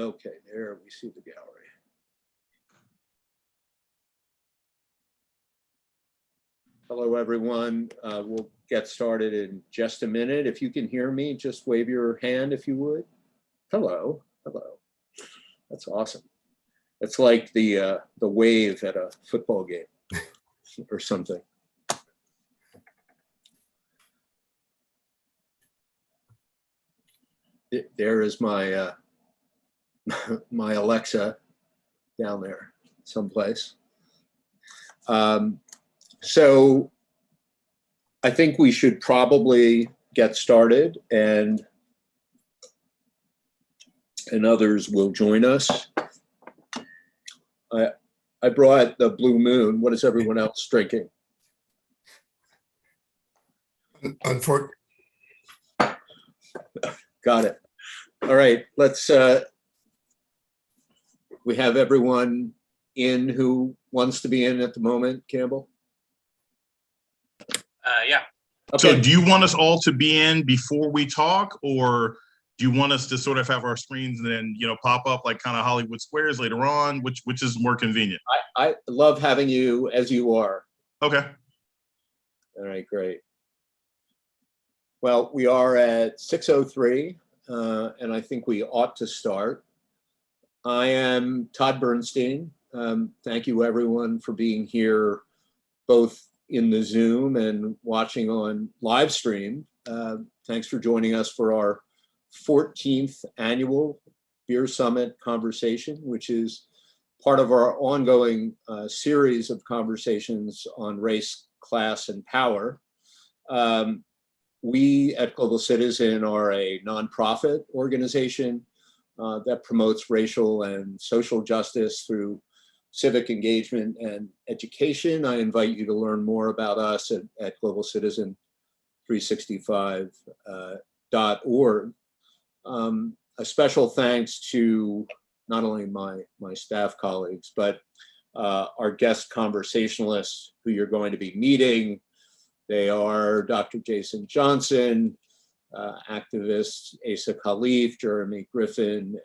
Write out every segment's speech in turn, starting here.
Okay, there we see the gallery. Hello, everyone. We'll get started in just a minute. If you can hear me, just wave your hand if you would. Hello, hello. That's awesome. It's like the wave at a football game or something. There is my my Alexa down there someplace. So I think we should probably get started, and others will join us. I brought the Blue Moon. What is everyone else drinking? Unfortunately. Got it. All right, let's, we have everyone in who wants to be in at the moment, Campbell? Yeah. Okay. So do you want us all to be in before we talk, or do you want us to sort of have our screens and then, you know, pop up like kind of Hollywood Squares later on, which is more convenient? I love having you as you are. Okay. All right, great. Well, we are at 6:03, and I think we ought to start. I am Todd Bernstein. Thank you, everyone, for being here, both in the Zoom and watching on live stream. Thanks for joining us for our 14th annual Beer Summit conversation, which is part of our ongoing series of conversations on race, class, and power. We at Global Citizen are a nonprofit organization that promotes racial and social justice through civic engagement and education. I invite you to learn more about us at globalcitizen365.org. A special thanks to not only my staff colleagues, but our guest conversationalists who you're going to be meeting. They are Dr. Jason Johnson, activists Asa Khalif, Jeremy Griffin,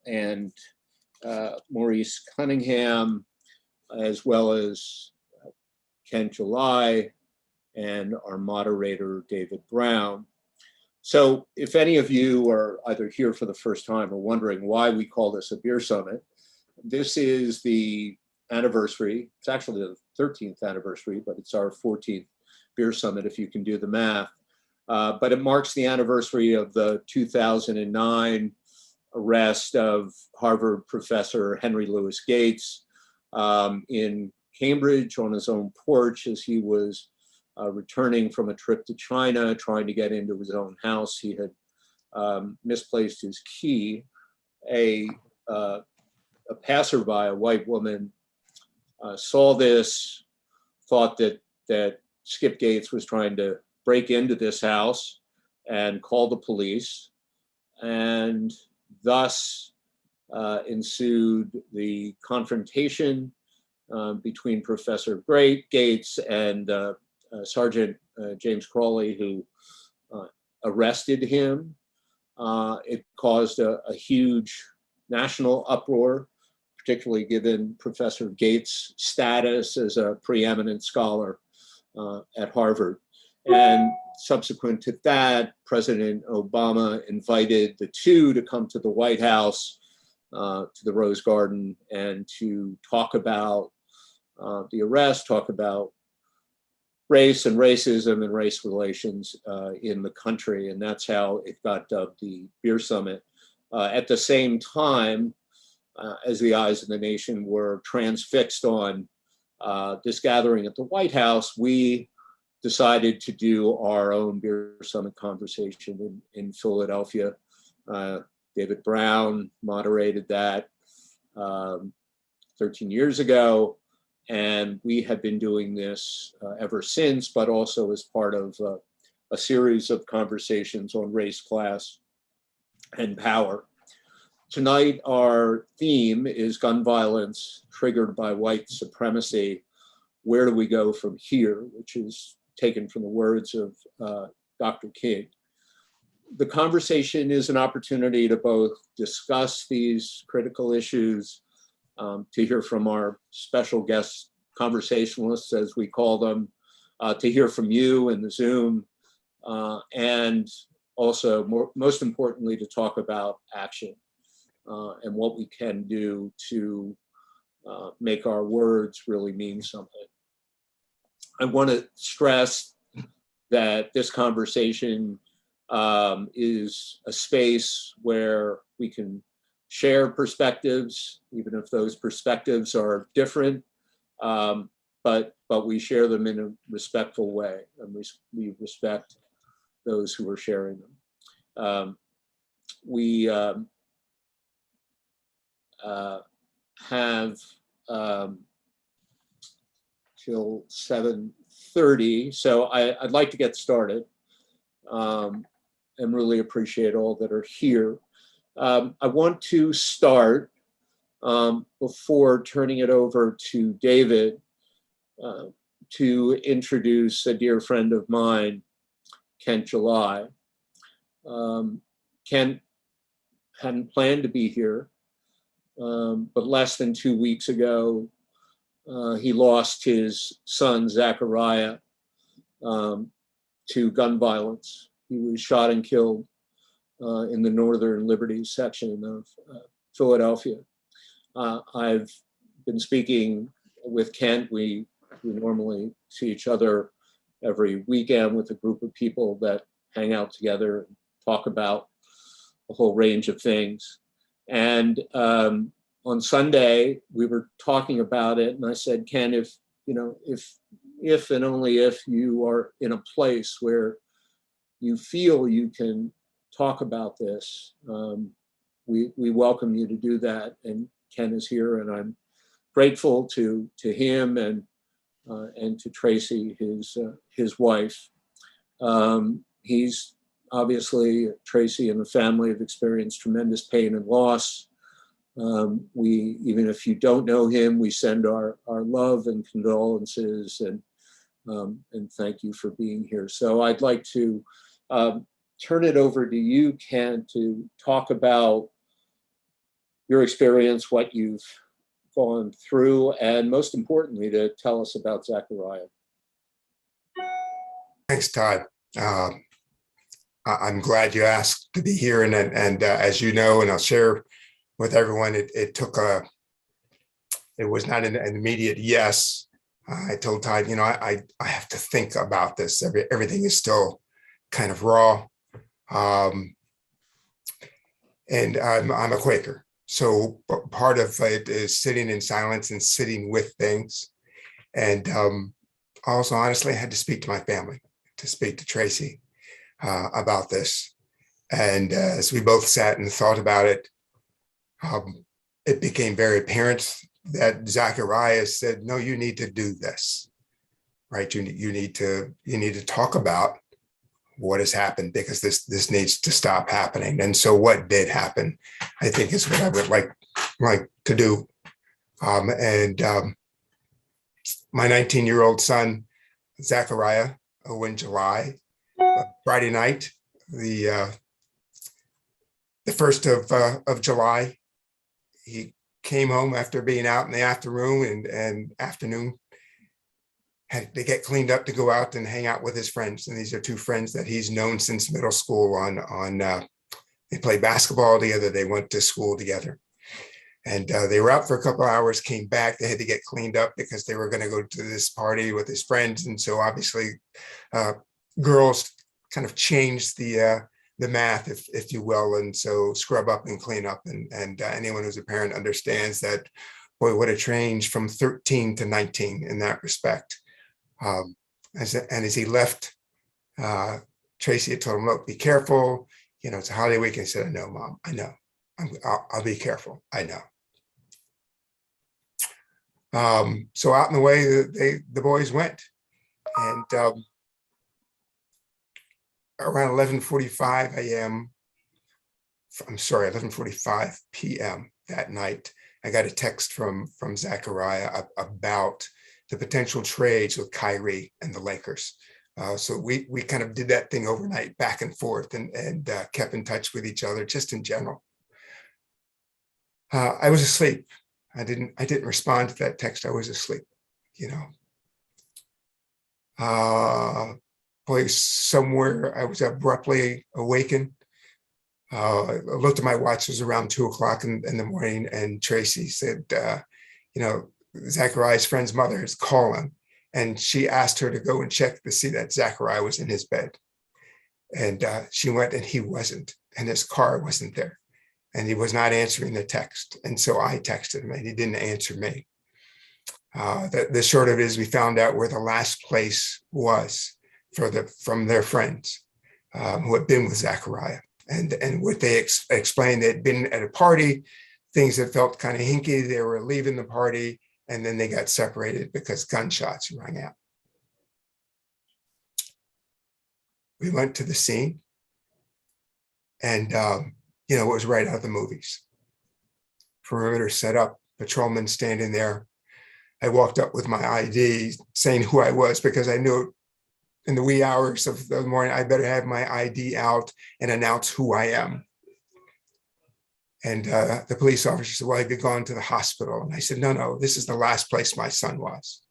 and Maurice Cunningham, as well as Ken July and our moderator, David Brown. So if any of you are either here for the first time or wondering why we call this a beer summit, this is the anniversary. It's actually the 13th anniversary, but it's our 14th beer summit, if you can do the math. But it marks the anniversary of the 2009 arrest of Harvard professor Henry Louis Gates in Cambridge on his own porch as he was returning from a trip to China, trying to get into his own house. He had misplaced his key. A passerby, a white woman, saw this, thought that Skip Gates was trying to break into this house and called the police. And thus ensued the confrontation between Professor Gates and Sergeant James Crowley, who arrested him. It caused a huge national uproar, particularly given Professor Gates' status as a preeminent scholar at Harvard. And subsequent to that, President Obama invited the two to come to the White House, to the Rose Garden, and to talk about the arrest, talk about race and racism and race relations in the country. And that's how it got dubbed the Beer Summit. At the same time, as the eyes of the nation were transfixed on this gathering at the White House, we decided to do our own Beer Summit conversation in Philadelphia. David Brown moderated that 13 years ago, and we have been doing this ever since, but also as part of a series of conversations on race, class, and power. Tonight, our theme is gun violence triggered by white supremacy. Where do we go from here? Which is taken from the words of Dr. King. the conversation is an opportunity to both discuss these critical issues, to hear from our special guest conversationalists, as we call them, to hear from you in the Zoom, and also, most importantly, to talk about action and what we can do to make our words really mean something. I want to stress that this conversation is a space where we can share perspectives, even if those perspectives are different, but we share them in a respectful way, and we respect those who are sharing them. We have till 7:30, so I'd like to get started, and really appreciate all that are here. I want to start, before turning it over to David, to introduce a dear friend of mine, Kent July. Kent hadn't planned to be here, but less than 2 weeks ago, he lost his son, Zachariah, to gun violence. He was shot and killed in the Northern Liberty section of Philadelphia. I've been speaking with Kent. We normally see each other every weekend with a group of people that hang out together and talk about a whole range of things. And on Sunday, we were talking about it, and I said, Ken, if and only if you are in a place where you feel you can talk about this, we welcome you to do that. And Ken is here, and I'm grateful to him and to Tracy, his wife. He's obviously, Tracy and the family have experienced tremendous pain and loss. Even if you don't know him, we send our love and condolences, and thank you for being here. So I'd like to turn it over to you, Ken, to talk about your experience, what you've gone through, and most importantly, to tell us about Zachariah. Thanks, Todd. I'm glad you asked to be here, and as you know, and I'll share with everyone, it was not an immediate yes. I told Todd, I have to think about this. Everything is still kind of raw, and I'm a Quaker, so part of it is sitting in silence and sitting with things, and also honestly, I had to speak to my family, to speak to Tracy about this, and as we both sat and thought about it, it became very apparent that Zachariah said, no, you need to do this, right? You need to talk about what has happened, because this needs to stop happening. And so what did happen, I think, is what I would like to do. My 19-year-old son, Zachariah, in July, Friday night, the 1st of July, he came home after being out in the afternoon, had to get cleaned up to go out and hang out with his friends. And these are two friends that he's known since middle school. They played basketball together. They went to school together. And they were out for a couple of hours, came back. They had to get cleaned up because they were going to go to this party with his friends. And so obviously girls kind of changed the math, if you will. And so scrub up and clean up. And anyone who's a parent understands that, boy, what a change from 13 to 19 in that respect. As he left, Tracy had told him, look, be careful. It's a holiday week. And he said, I know, Mom, I know. I'll be careful. I know. So out in the way, the boys went. And around 11:45 p.m. that night, I got a text from Zachariah about the potential trades with Kyrie and the Lakers. So we kind of did that thing overnight, back and forth, and kept in touch with each other, just in general. I was asleep. I didn't respond to that text. I was asleep, you know. Place somewhere I was abruptly awakened. I looked at my watch. It was around 2 o'clock in the morning, and Tracy said, you know, Zachariah's friend's mother is calling, and she asked her to go and check to see that Zachariah was in his bed. And she went, and he wasn't, and his car wasn't there, and he was not answering the text. And so I texted him, and he didn't answer me. The short of it is, we found out where the last place was from their friends who had been with Zachariah. And what they explained, they'd been at a party, things that felt kind of hinky. They were leaving the party, and then they got separated because gunshots rang out. We went to the scene, and you know, it was right out of the movies. Perimeter set up, patrolmen standing there. I walked up with my ID, saying who I was, because I knew in the wee hours of the morning, I better have my ID out and announce who I am. And the police officer said, well, have you gone to the hospital? And I said, no, this is the last place my son was.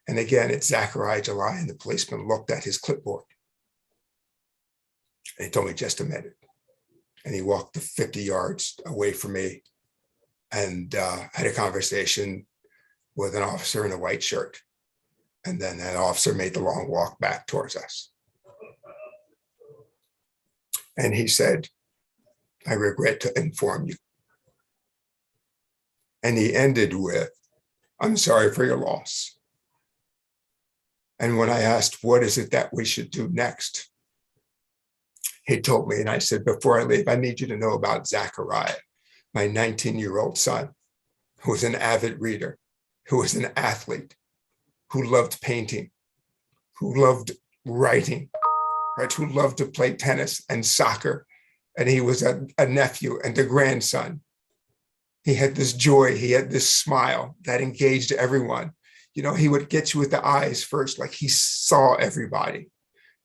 And again, it's Zachariah July, and the policeman looked at his clipboard. And he told me, just a minute. And he walked 50 yards away from me and had a conversation with an officer in a white shirt. And then that officer made the long walk back towards us. And he said, I regret to inform you. And he ended with, I'm sorry for your loss. And when I asked, what is it that we should do next? He told me, and I said, before I leave, I need you to know about Zachariah, my 19-year-old son, who was an avid reader, who was an athlete, who loved painting, who loved writing, right? Who loved to play tennis and soccer. And he was a nephew and a grandson. He had this joy, he had this smile that engaged everyone. You know, he would get you with the eyes first, like he saw everybody.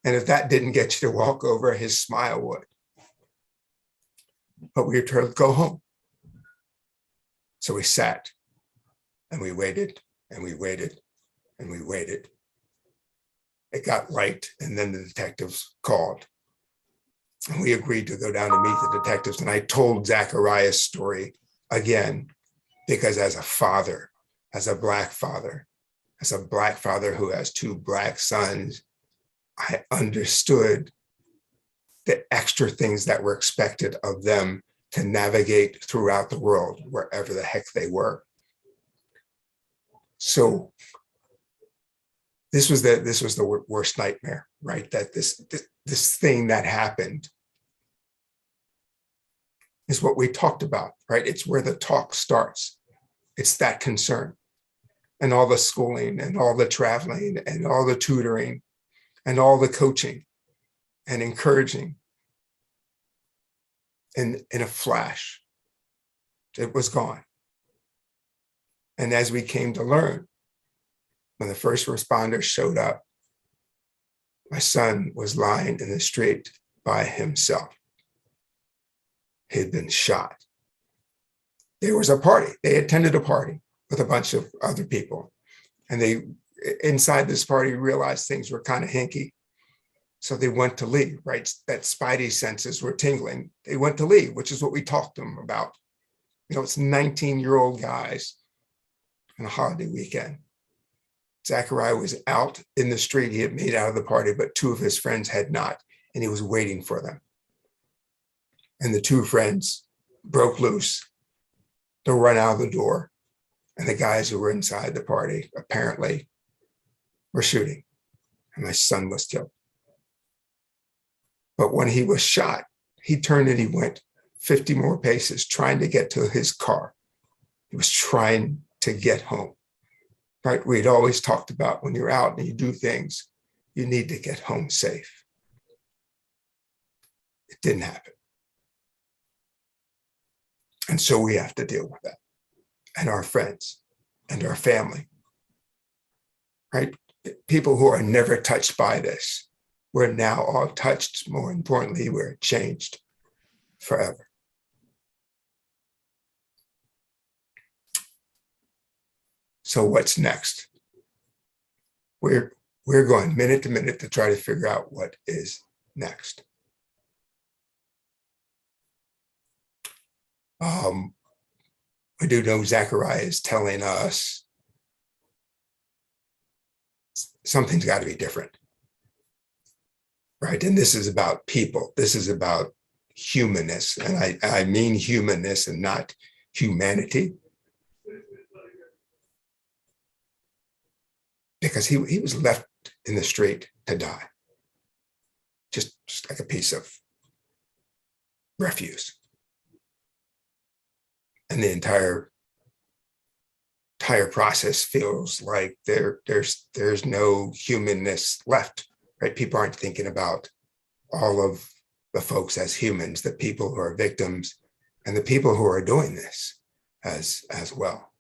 And if that didn't get you to walk over, his smile would. But we were told to go home. So we sat, and we waited, and we waited, and we waited. It got light, and then the detectives called. And we agreed to go down to meet the detectives. And I told Zachariah's story again, because as a father, as a Black father who has 2 Black sons, I understood the extra things that were expected of them to navigate throughout the world, wherever the heck they were. So this was the worst nightmare, right? That this thing that happened is what we talked about, right? It's where the talk starts. It's that concern, and all the schooling, and all the traveling, and all the tutoring, and all the coaching and encouraging. And in a flash, it was gone. And as we came to learn, when the first responders showed up, my son was lying in the street by himself. He had been shot. There was a party. They attended a party with a bunch of other people. And they, inside this party, realized things were kind of hinky. So they went to leave, right? That spidey senses were tingling. They went to leave, which is what we talked to them about. You know, it's 19-year-old guys on a holiday weekend. Zachariah was out in the street. He had made out of the party, but 2 of his friends had not, and he was waiting for them. And the 2 friends broke loose to run out of the door. And the guys who were inside the party apparently were shooting, and my son was killed. But when he was shot, he turned and he went 50 more paces trying to get to his car. He was trying to get home, right? We'd always talked about when you're out and you do things, you need to get home safe. It didn't happen. And so we have to deal with that, and our friends and our family, right? People who are never touched by this we're now all touched. More importantly, we're changed forever. So what's next? We're going minute to minute to try to figure out what is next. We do know Zechariah is telling us something's got to be different, right? And this is about people. This is about humanness, and I mean humanness and not humanity, because he was left in the street to die, just like a piece of refuse. And the entire process feels like there's no humanness left, right? People aren't thinking about all of the folks as humans, the people who are victims, and the people who are doing this as well.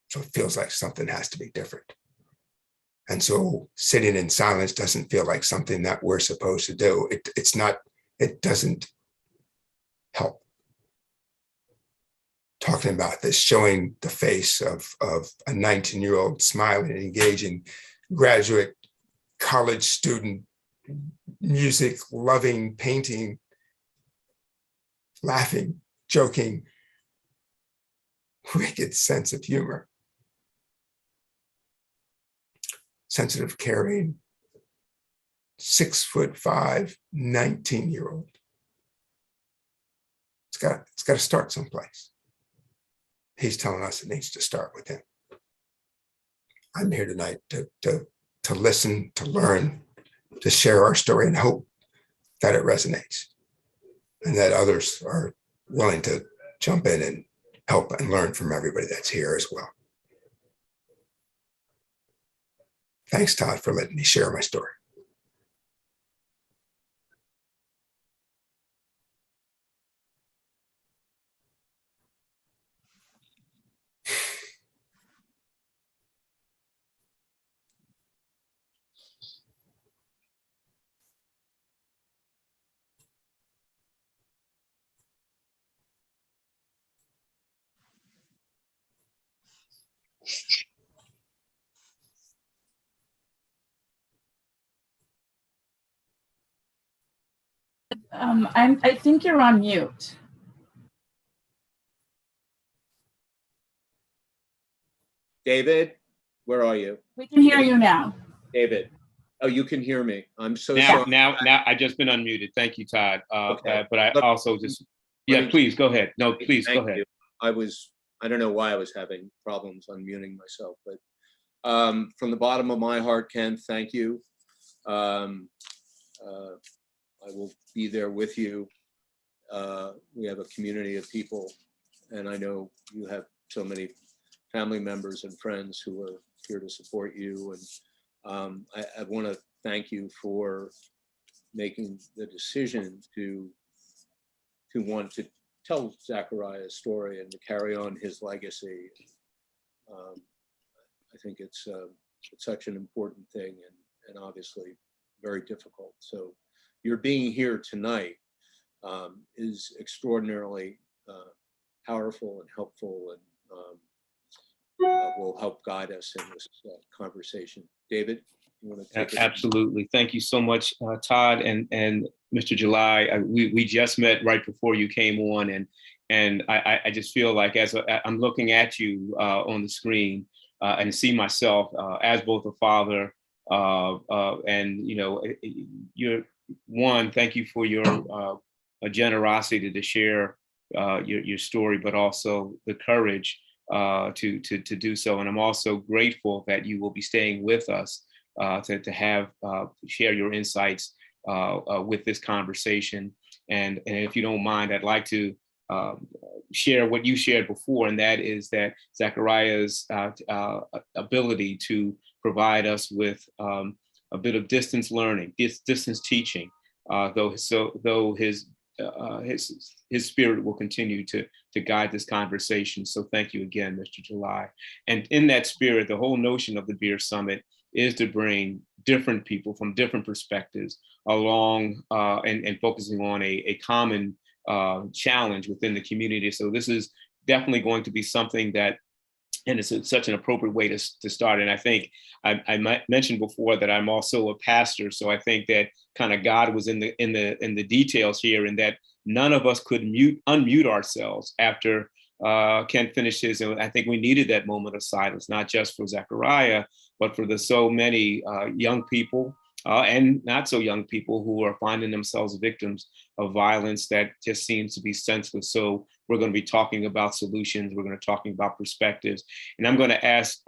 So it feels like something has to be different. And so sitting in silence doesn't feel like something that we're supposed to do. It doesn't help. Talking about this, showing the face of a 19-year-old smiling and engaging graduate college student, music loving, painting, laughing, joking, wicked sense of humor, sensitive, caring, 6'5", 19-year-old. It's got to start someplace. He's telling us it needs to start with him. I'm here tonight to listen, to learn, to share our story, and hope that it resonates and that others are willing to jump in and help and learn from everybody that's here as well. Thanks, Todd, for letting me share my story. I think you're on mute. David, where are you? We can hear you now. David. Oh, you can hear me. I'm so Now, sorry. now, I just been unmuted. Thank you, Todd. Okay. But I Look, also just, let yeah, me- please go ahead. No, please go Thank ahead. you. I don't know why I was having problems unmuting myself, but from the bottom of my heart, Ken, thank you. I will be there with you. We have a community of people, and I know you have so many family members and friends who are here to support you. And I want to thank you for making the decision to want to tell Zechariah's story and to carry on his legacy. I think it's such an important thing, and obviously very difficult. So your being here tonight is extraordinarily powerful and helpful, and will help guide us in this conversation. David, you want to take it? Absolutely. Thank you so much, Todd and Mr. July. We just met right before you came on, and I just feel like as I'm looking at you on the screen and see myself as both a father and you're one. Thank you for your generosity to share your story, but also the courage to do so. And I'm also grateful that you will be staying with us to have share your insights with this conversation. And if you don't mind, I'd like to share what you shared before, and that is that Zechariah's ability to provide us with a bit of distance learning, distance teaching, though his spirit will continue to guide this conversation. So thank you again, Mr. July. And in that spirit, the whole notion of the Beer Summit is to bring different people from different perspectives along and focusing on a common challenge within the community. So this is definitely going to be something that, and it's such an appropriate way to start. And I think I mentioned before that I'm also a pastor, so I think that kind of God was in the details here, and that none of us could unmute ourselves after Ken finished his. And I think we needed that moment of silence, not just for Zechariah, but for the so many young people and not so young people who are finding themselves victims of violence that just seems to be senseless. So we're going to be talking about solutions. We're going to be talking about perspectives. And I'm going to ask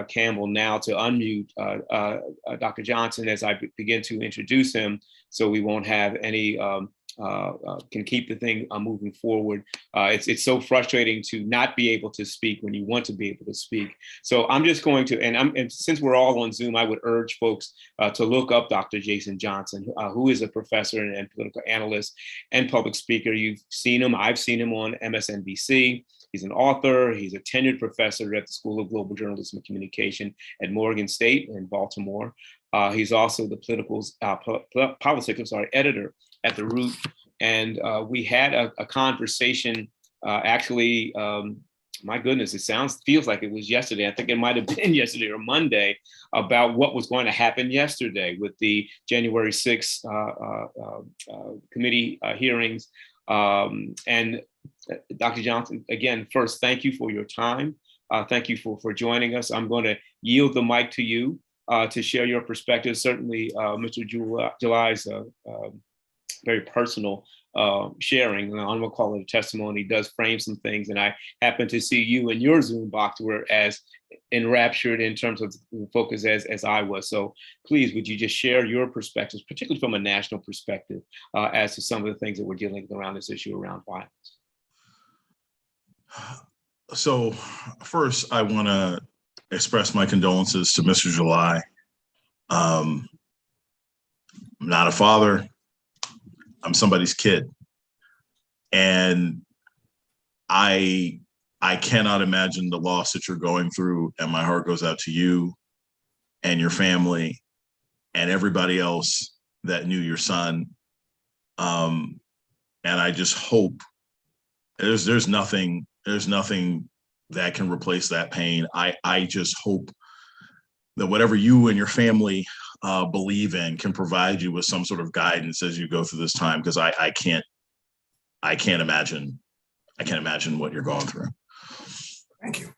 Campbell now to unmute Dr. Johnson as I begin to introduce him, so we won't have any can keep the thing moving forward. It's so frustrating to not be able to speak when you want to be able to speak. So I'm just going to, and since we're all on Zoom, I would urge folks to look up Dr. Jason Johnson, who is a professor and political analyst and public speaker. You've seen him, I've seen him on MSNBC. He's an author. He's a tenured professor at the School of Global Journalism and Communication at Morgan State in Baltimore. He's also the politics editor at The Root. And we had a conversation, actually, my goodness, feels like it was yesterday. I think it might've been yesterday or Monday, about what was going to happen yesterday with the January 6th committee hearings. And Dr. Johnson, again, first, thank you for your time. Thank you for joining us. I'm going to yield the mic to you to share your perspective. Certainly, Mr. July's very personal sharing, and I'm gonna call it a testimony, does frame some things. And I happen to see you in your Zoom box were as enraptured in terms of focus as I was. So please, would you just share your perspectives, particularly from a national perspective, as to some of the things that we're dealing with around this issue around violence? So first, I want to express my condolences to Mr. July. I'm not a father. I'm somebody's kid. And I cannot imagine the loss that you're going through, and my heart goes out to you and your family and everybody else that knew your son. And I just hope there's nothing that can replace that pain. I just hope that whatever you and your family believe in can provide you with some sort of guidance as you go through this time, because I can't imagine what you're going through. Thank you.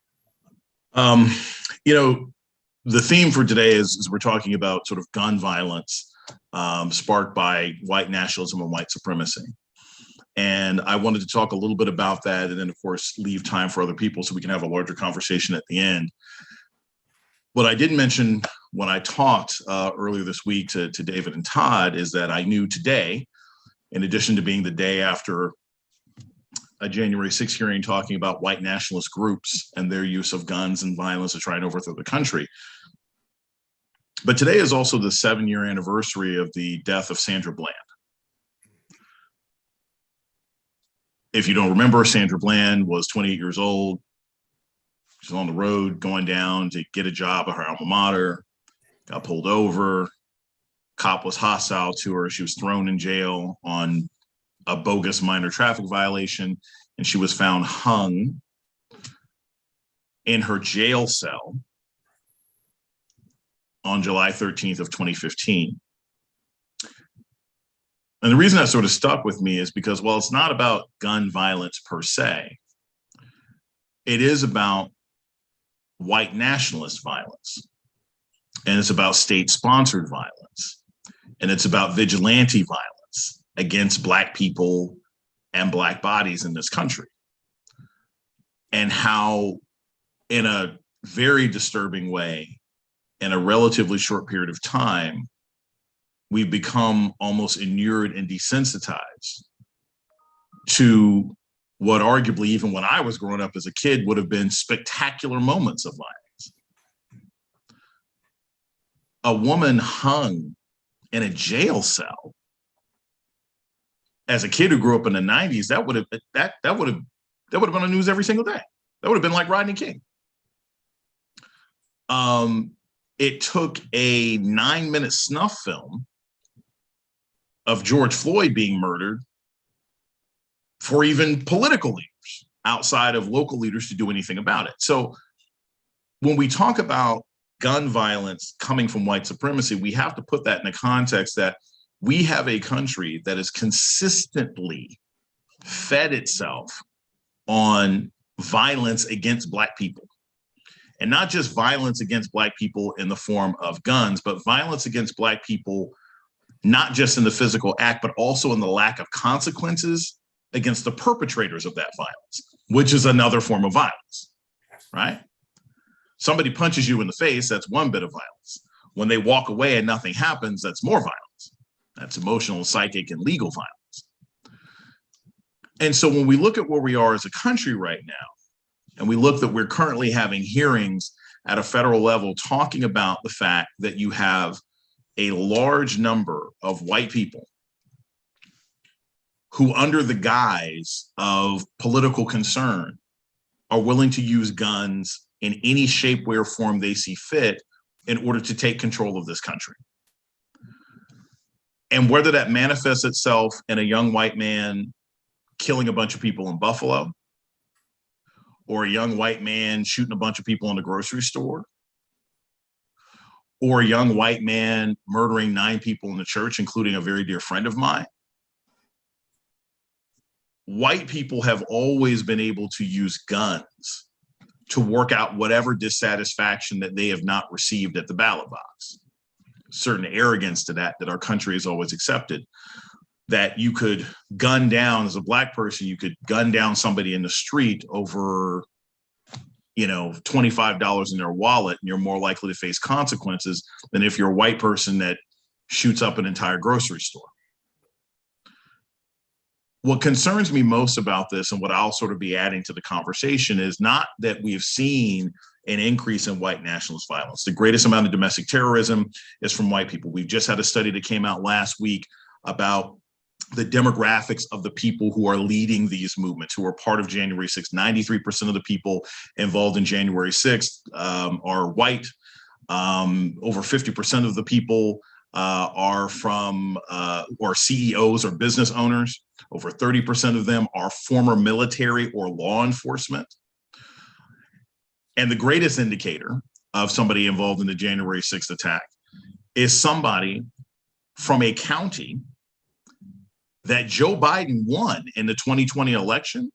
You know, the theme for today is we're talking about sort of gun violence sparked by white nationalism and white supremacy. And I wanted to talk a little bit about that, and then of course leave time for other people so we can have a larger conversation at the end. What I didn't mention when I talked earlier this week to David and Todd is that I knew today, in addition to being the day after a January 6th hearing talking about white nationalist groups and their use of guns and violence to try and overthrow the country, but today is also the 7-year anniversary of the death of Sandra Bland. If you don't remember, Sandra Bland was 28 years old. She's on the road going down to get a job at her alma mater, got pulled over. Cop was hostile to her. She was thrown in jail on a bogus minor traffic violation, and she was found hung in her jail cell on July 13th of 2015. And the reason that sort of stuck with me is because, well, it's not about gun violence per se. It is about white nationalist violence. And it's about state-sponsored violence. And it's about vigilante violence against Black people and Black bodies in this country. And how, in a very disturbing way, in a relatively short period of time, we've become almost inured and desensitized to what arguably, even when I was growing up as a kid, would have been spectacular moments of violence. A woman hung in a jail cell. As a kid who grew up in the 90s, that would have been on the news every single day. That would have been like Rodney King. it took a 9-minute snuff film of George Floyd being murdered for even political leaders outside of local leaders to do anything about it. So when we talk about gun violence coming from white supremacy, we have to put that in the context that we have a country that has consistently fed itself on violence against Black people. And not just violence against Black people in the form of guns, but violence against Black people, not just in the physical act, but also in the lack of consequences against the perpetrators of that violence, which is another form of violence, right? Somebody punches you in the face, that's one bit of violence. When they walk away and nothing happens, that's more violence. That's emotional, psychic, and legal violence. And so when we look at where we are as a country right now, and we look that we're currently having hearings at a federal level talking about the fact that you have a large number of white people who, under the guise of political concern, are willing to use guns in any shape, way, or form they see fit in order to take control of this country. And whether that manifests itself in a young white man killing a bunch of people in Buffalo, or a young white man shooting a bunch of people in the grocery store, or a young white man murdering 9 people in the church, including a very dear friend of mine, white people have always been able to use guns to work out whatever dissatisfaction that they have not received at the ballot box. Certain arrogance to that our country has always accepted, that you could gun down, as a Black person, you could gun down somebody in the street over, $25 in their wallet, and you're more likely to face consequences than if you're a white person that shoots up an entire grocery store. What concerns me most about this, and what I'll sort of be adding to the conversation, is not that we have seen an increase in white nationalist violence. The greatest amount of domestic terrorism is from white people. We've just had a study that came out last week about the demographics of the people who are leading these movements, who are part of January 6th. 93% of the people involved in January 6th are white. Over 50% of the people are from or CEOs or business owners. Over 30% of them are former military or law enforcement. And the greatest indicator of somebody involved in the January 6th attack is somebody from a county that Joe Biden won in the 2020 election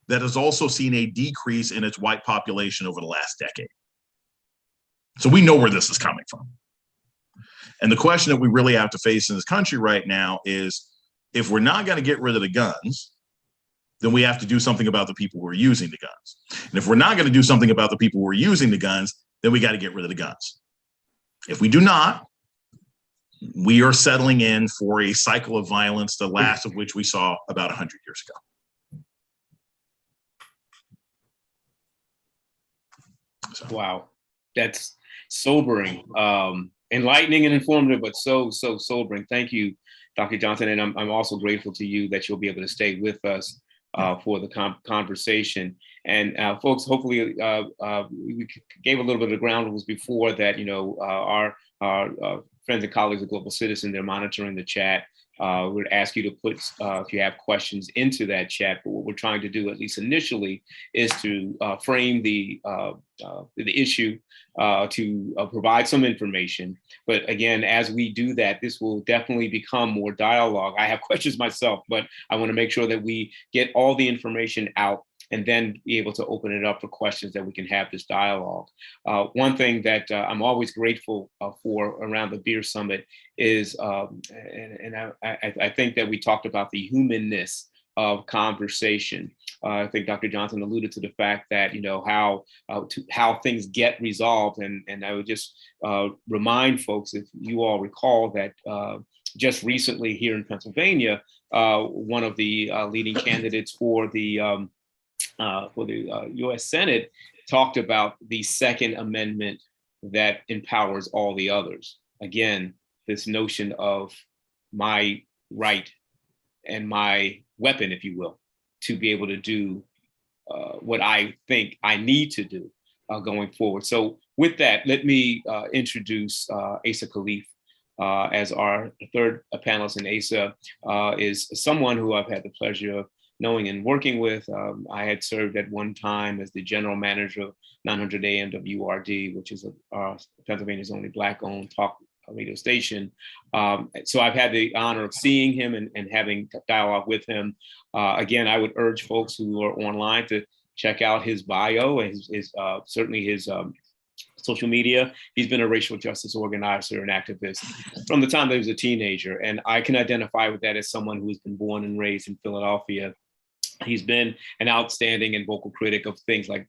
that has also seen a decrease in its white population over the last decade. So we know where this is coming from. And the question that we really have to face in this country right now is, if we're not going to get rid of the guns, then we have to do something about the people who are using the guns. And if we're not going to do something about the people who are using the guns, then we got to get rid of the guns. If we do not, we are settling in for a cycle of violence, the last of which we saw about 100 years ago. So. Wow, that's sobering, enlightening and informative, but so sobering. Thank you, Dr. Johnson. And I'm also grateful to you that you'll be able to stay with us for the conversation. And folks, hopefully we gave a little bit of ground rules before that, our friends and colleagues of Global Citizen, they're monitoring the chat. We'd ask you to put, if you have questions, into that chat. But what we're trying to do, at least initially, is to frame the issue, to provide some information. But again, as we do that, this will definitely become more dialogue. I have questions myself, but I want to make sure that we get all the information out and then be able to open it up for questions that we can have this dialogue. One thing that I'm always grateful for around the Beer Summit is, and I think that we talked about the humanness of conversation. I think Dr. Johnson alluded to the fact that, how things get resolved. And I would just remind folks, if you all recall, that just recently here in Pennsylvania, one of the leading candidates for the U.S. Senate talked about the Second Amendment that empowers all the others. Again, this notion of my right and my weapon, if you will, to be able to do what I think I need to do going forward. So with that, let me introduce Asa Khalif as our third panelist. And Asa is someone who I've had the pleasure of knowing and working with. I had served at one time as the general manager of 900 AM WRD, which is Pennsylvania's only Black-owned talk radio station. So I've had the honor of seeing him and having dialogue with him. Again, I would urge folks who are online to check out his bio and certainly his social media. He's been a racial justice organizer and activist from the time that he was a teenager. And I can identify with that as someone who's been born and raised in Philadelphia. He's been an outstanding and vocal critic of things like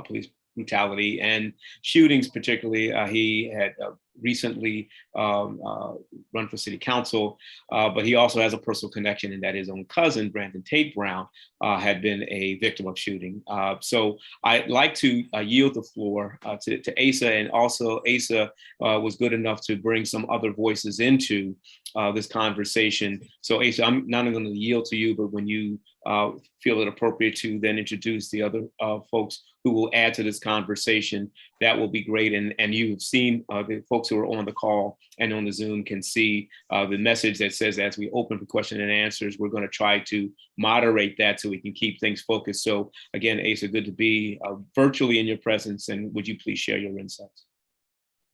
police brutality and shootings, particularly. He had recently run for city council, but he also has a personal connection in that his own cousin, Brandon Tate Brown, had been a victim of shooting. So I'd like to yield the floor to Asa, and also Asa was good enough to bring some other voices into this conversation. So Asa, I'm not only going to yield to you, but when you feel it appropriate to then introduce the other folks who will add to this conversation, that will be great. And you've seen the folks who are on the call and on the Zoom can see the message that says, as we open for question and answers, we're going to try to moderate that so we can keep things focused. So again, Asa, good to be virtually in your presence. And would you please share your insights?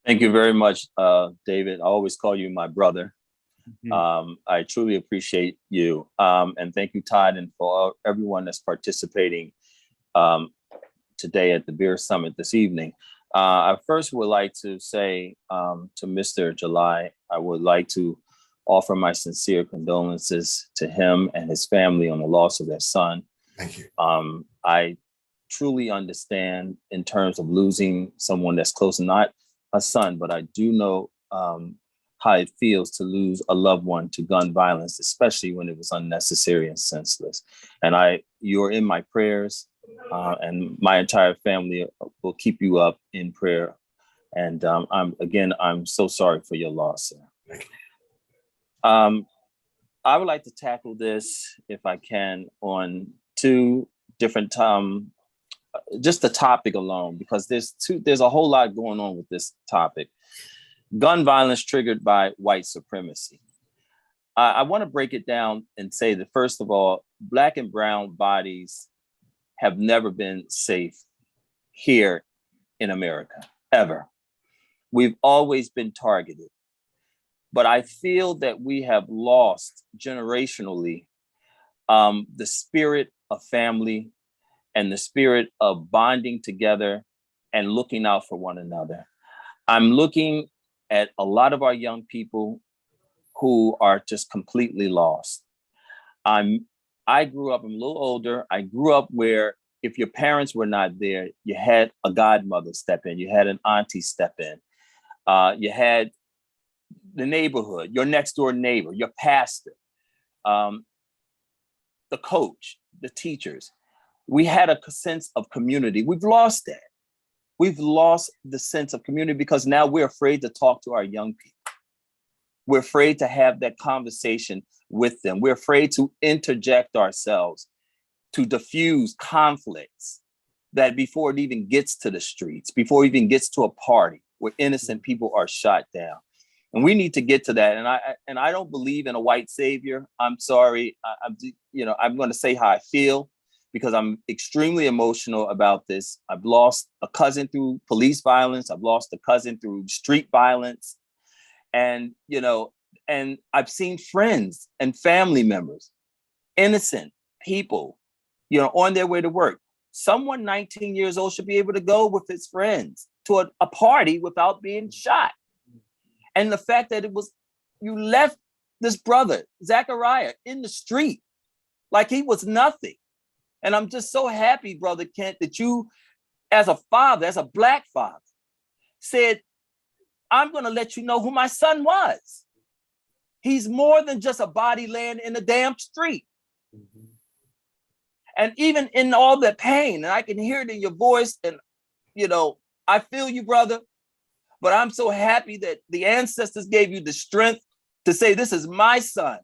Thank you very much, David. I always call you my brother. I truly appreciate you. And thank you, Todd, and for everyone that's participating today at the Beer Summit this evening. I first would like to say to Mr. July, I would like to offer my sincere condolences to him and his family on the loss of their son. Thank you. I truly understand in terms of losing someone that's close, not a son, but I do know how it feels to lose a loved one to gun violence, especially when it was unnecessary and senseless. And you're in my prayers, and my entire family will keep you up in prayer. And I'm so sorry for your loss, sir. Thank you. I would like to tackle this, if I can, on two different just the topic alone, because there's a whole lot going on with this topic. Gun violence triggered by white supremacy. I want to break it down and say that, first of all, Black and brown bodies have never been safe here in America, ever. We've always been targeted. But I feel that we have lost generationally the spirit of family and the spirit of bonding together and looking out for one another. I'm looking at a lot of our young people who are just completely lost. I grew up, I'm a little older. I grew up where if your parents were not there, you had a godmother step in, you had an auntie step in, you had the neighborhood, your next door neighbor, your pastor, the coach, the teachers. We had a sense of community. We've lost that. We've lost the sense of community because now we're afraid to talk to our young people. We're afraid to have that conversation with them. We're afraid to interject ourselves, to diffuse conflicts that before it even gets to the streets, before it even gets to a party where innocent people are shot down. And we need to get to that. And I don't believe in a white savior. I'm sorry. I'm going to say how I feel because I'm extremely emotional about this. I've lost a cousin through police violence. I've lost a cousin through street violence. And, and I've seen friends and family members, innocent people, on their way to work. Someone 19 years old should be able to go with his friends to a party without being shot. And the fact that you left this brother, Zachariah, in the street like he was nothing. And I'm just so happy, Brother Kent, that you, as a father, as a Black father, said, I'm going to let you know who my son was. He's more than just a body laying in a damn street. Mm-hmm. And even in all that pain, and I can hear it in your voice, and, I feel you, brother, but I'm so happy that the ancestors gave you the strength to say, this is my son.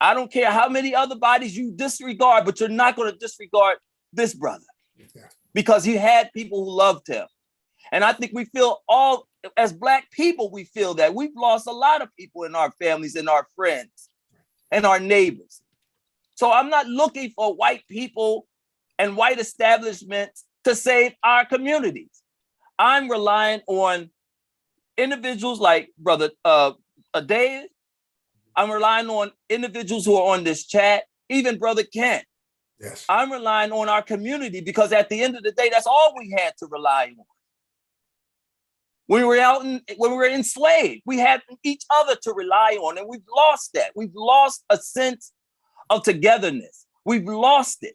I don't care how many other bodies you disregard, but you're not going to disregard this brother because he had people who loved him. And I think we feel all, as Black people, we feel that. We've lost a lot of people in our families and our friends and our neighbors. So I'm not looking for white people and white establishments to save our communities. I'm relying on individuals like Brother Dave. I'm relying on individuals who are on this chat, even Brother Kent. Yes. I'm relying on our community because at the end of the day, that's all we had to rely on. When we were enslaved, we had each other to rely on, and we've lost that. We've lost a sense of togetherness. We've lost it.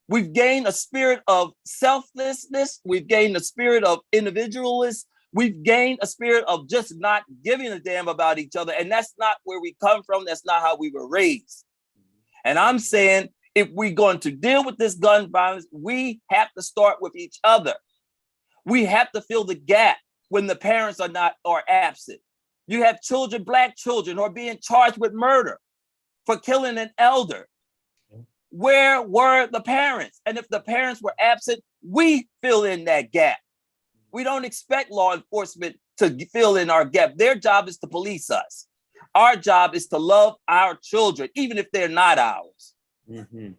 We've gained a spirit of selflessness. We've gained a spirit of individualism. We've gained a spirit of just not giving a damn about each other. And that's not where we come from. That's not how we were raised. And I'm saying, if we're going to deal with this gun violence, we have to start with each other. We have to fill the gap when the parents are absent. You have children, Black children, who are being charged with murder for killing an elder. Where were the parents? And if the parents were absent, we fill in that gap. We don't expect law enforcement to fill in our gap. Their job is to police us. Our job is to love our children, even if they're not ours. Mm-hmm.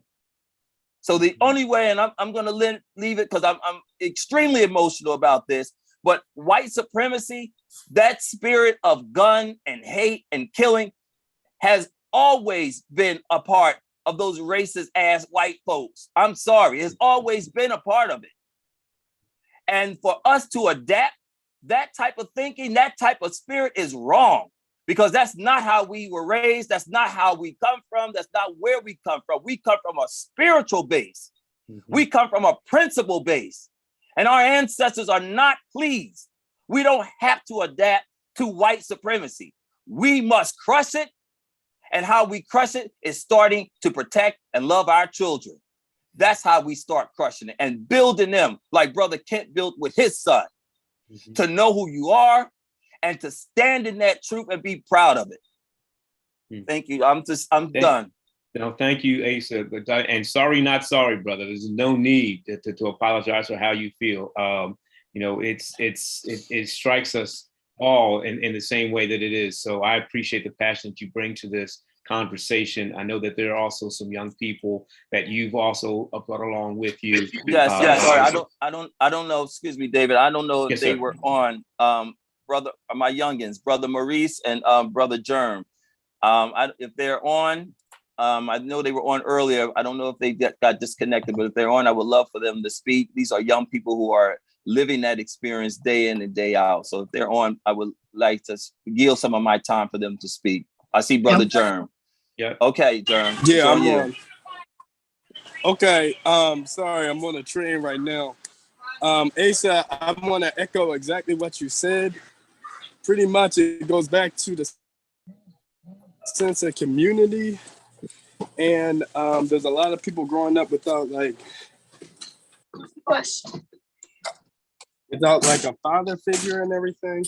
So the only way, and I'm going to leave it because I'm extremely emotional about this, but white supremacy, that spirit of gun and hate and killing has always been a part of those racist ass white folks. I'm sorry, it's always been a part of it. And for us to adapt that type of thinking, that type of spirit is wrong, because that's not how we were raised. That's not how we come from. That's not where we come from. We come from a spiritual base. Mm-hmm. We come from a principle base. And our ancestors are not pleased. We don't have to adapt to white supremacy. We must crush it. And how we crush it is starting to protect and love our children. That's how we start crushing it and building them like Brother Kent built with his son, mm-hmm. to know who you are and to stand in that truth and be proud of it. Mm-hmm. Thank you. I'm done. No, thank you, Asa. And sorry, not sorry, brother. There's no need to apologize for how you feel. It strikes us all in the same way that it is. So I appreciate the passion that you bring to this conversation. I know that there are also some young people that you've also brought along with you. Yes. Sorry, I don't know. Excuse me, David. I don't know if they were on. Brother, my youngins, Brother Maurice and Brother Germ. If they're on, I know they were on earlier. I don't know if they got disconnected, but if they're on, I would love for them to speak. These are young people who are living that experience day in and day out. So if they're on, I would like to yield some of my time for them to speak. I see Brother Germ. Yeah. Okay, Germ. Yeah, I'm on. Okay. Sorry, I'm on a train right now. Asa, I want to echo exactly what you said. Pretty much it goes back to the sense of community. And there's a lot of people growing up without like a father figure and everything.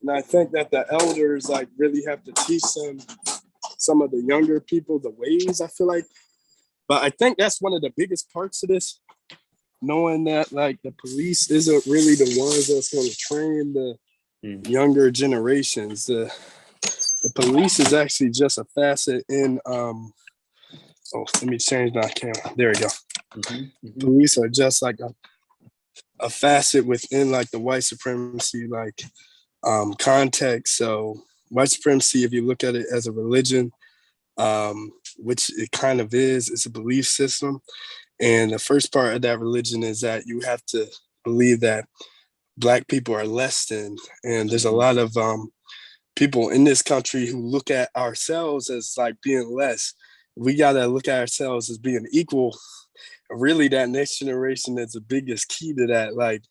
And I think that the elders like really have to teach them, some of the younger people, the ways, I feel like. But I think that's one of the biggest parts of this, knowing that like the police isn't really the ones that's going to train the younger generations. The police is actually just a facet in let me change my camera. There we go. Mm-hmm, mm-hmm. Police are just like a facet within like the white supremacy like context. So white supremacy, if you look at it as a religion, which it kind of is, it's a belief system. And the first part of that religion is that you have to believe that Black people are less than, and there's a lot of people in this country who look at ourselves as like being less. We got to look at ourselves as being equal. Really, that next generation is the biggest key to that. Like,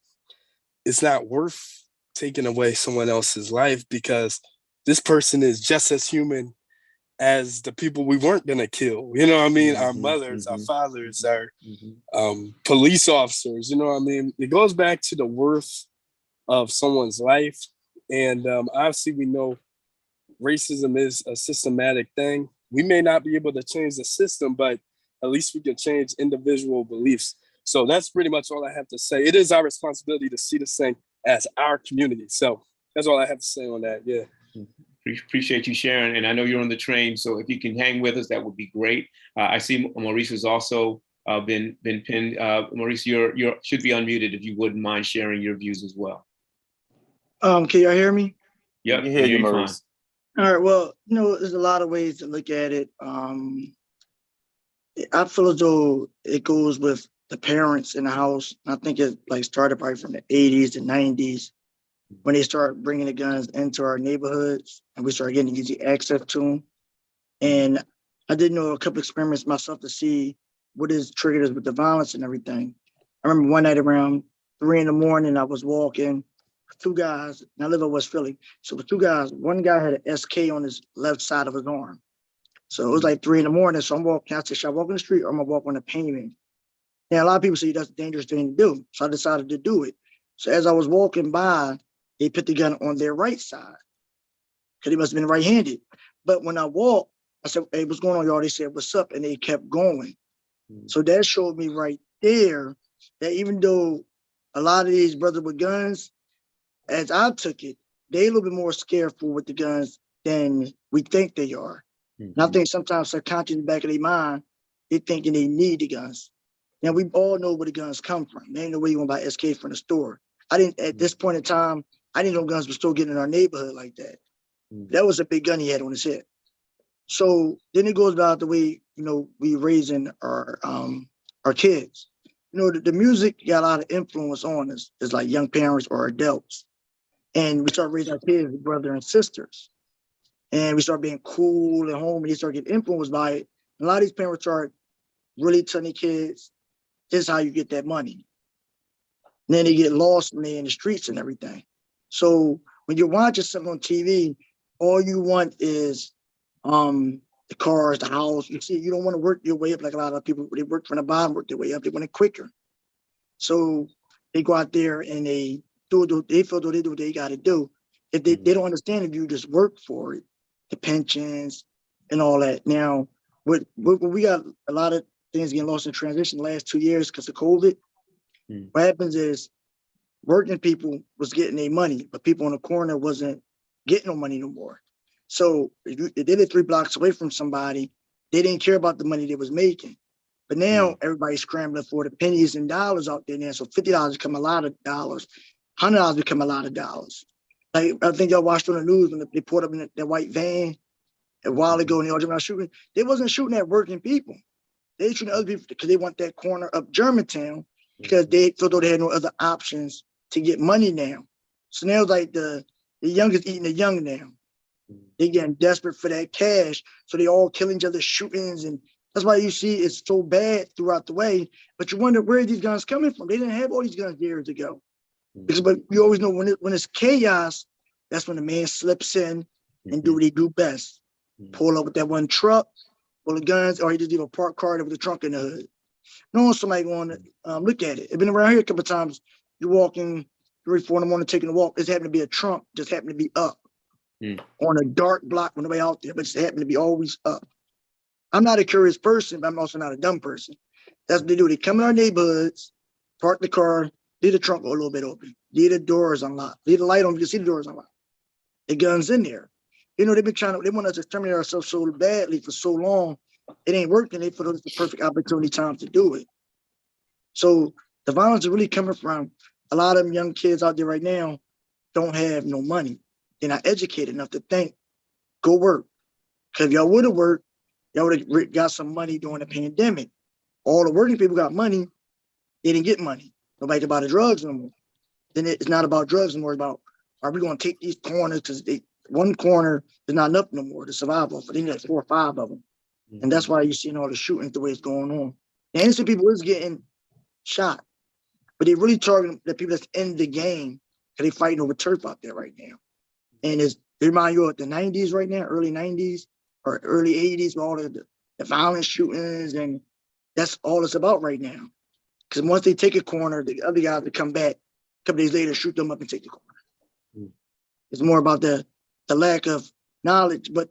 it's not worth taking away someone else's life because this person is just as human as the people we weren't going to kill. You know what I mean? Mm-hmm, our mothers, our fathers, our police officers, you know what I mean? It goes back to the worth of someone's life. And obviously we know racism is a systematic thing. We may not be able to change the system, but at least we can change individual beliefs. So that's pretty much all I have to say. It is our responsibility to see this thing as our community. So that's all I have to say on that. Yeah. Appreciate you sharing. And I know you're on the train, so if you can hang with us, that would be great. I see Maurice has also been pinned. Maurice, you should be unmuted if you wouldn't mind sharing your views as well. Can y'all hear me? Yep, We can hear you, fine. Maurice. All right. Well, there's a lot of ways to look at it. I feel as though it goes with the parents in the house. I think it started probably from the 80s and 90s when they started bringing the guns into our neighborhoods and we started getting easy access to them. And I did a couple experiments myself to see what is triggered us with the violence and everything. I remember one night around 3 a.m, I was walking, two guys, and I live in West Philly. So with two guys, one guy had an SK on his left side of his arm. So it was like 3 a.m. So I'm walking, I said, should I walk in the street or am I walk on the pavement? And a lot of people say that's a dangerous thing to do. So I decided to do it. So as I was walking by, they put the gun on their right side because he must have been right-handed. But when I walked, I said, hey, what's going on, y'all? They said, what's up? And they kept going. So that showed me right there that even though a lot of these brothers with guns, as I took it, they a little bit more scareful with the guns than we think they are. And I think sometimes subconsciously in the back of their mind, they thinking they need the guns. Now we all know where the guns come from. They ain't no way you want to buy SK from the store. I didn't, at this point in time, I didn't know guns were still getting in our neighborhood like that. That was a big gun he had on his head. So then it goes about the way, we raising our kids. The music got a lot of influence on us as like young parents or adults. And we start raising our kids, brothers and sisters. And we start being cool at home and they start getting influenced by it. And a lot of these parents start really telling their kids, this is how you get that money. And then they get lost when they're in the streets and everything. So when you're watching something on TV, all you want is the cars, the house. You see, you don't want to work your way up like a lot of people. They work from the bottom, work their way up. They want it quicker. So they go out there and they do what they feel they do what they got to do. If they don't understand if you just work for it, the pensions and all that. Now, we got a lot of things getting lost in transition the last 2 years because of COVID. What happens is working people was getting their money, but people on the corner wasn't getting no money no more. So if they live 3 blocks away from somebody, they didn't care about the money they was making. But now everybody's scrambling for the pennies and dollars out there now. So $50 become a lot of dollars. $100 become a lot of dollars. Like I think y'all watched on the news when they pulled up in that white van a while ago and they all jumped out shooting. They wasn't shooting at working people. They shooting at other people because they want that corner up Germantown because they thought they had no other options to get money now. So now it's like the youngest eating the young now. They getting desperate for that cash. So they all killing each other, shootings. And that's why you see it's so bad throughout the way. But you wonder where are these guns coming from? They didn't have all these guns years ago. Because but you always know when it's chaos, that's when the man slips in and do what he do best. Pull up with that one truck, full of guns, or he just leave a parked car with a trunk in the hood. No, somebody going to look at it. It's been around here a couple of times. You're walking 3, 4 in the morning, taking a walk. It's happened to be a trunk, just happened to be up on a dark block when nobody out there, but it's happened to be always up. I'm not a curious person, but I'm also not a dumb person. That's what they do. They come in our neighborhoods, park the car, leave the trunk a little bit open, leave the doors unlocked, leave the light on, you can see the doors unlocked. The gun's in there. They've been they want us to terminate ourselves so badly for so long. It ain't working. They feel it's the perfect opportunity time to do it. So the violence is really coming from a lot of them young kids out there right now don't have no money. They're not educated enough to think, go work. Because if y'all would have worked, y'all would have got some money during the pandemic. All the working people got money. They didn't get money. Nobody could buy the drugs no more. Then it's not about drugs anymore. It's about, are we going to take these corners? Because one corner is not enough no more to survive off. They need like 4 or 5 of them. And that's why you're seeing all the shooting the way it's going on. The innocent people is getting shot. But they really targeting the people that's in the game because they fighting over turf out there right now. And they remind you of the 90s right now, early 90s or early 80s with all the violent shootings. And that's all it's about right now. Because once they take a corner, the other guys will come back a couple days later, shoot them up and take the corner. It's more about the lack of knowledge. But,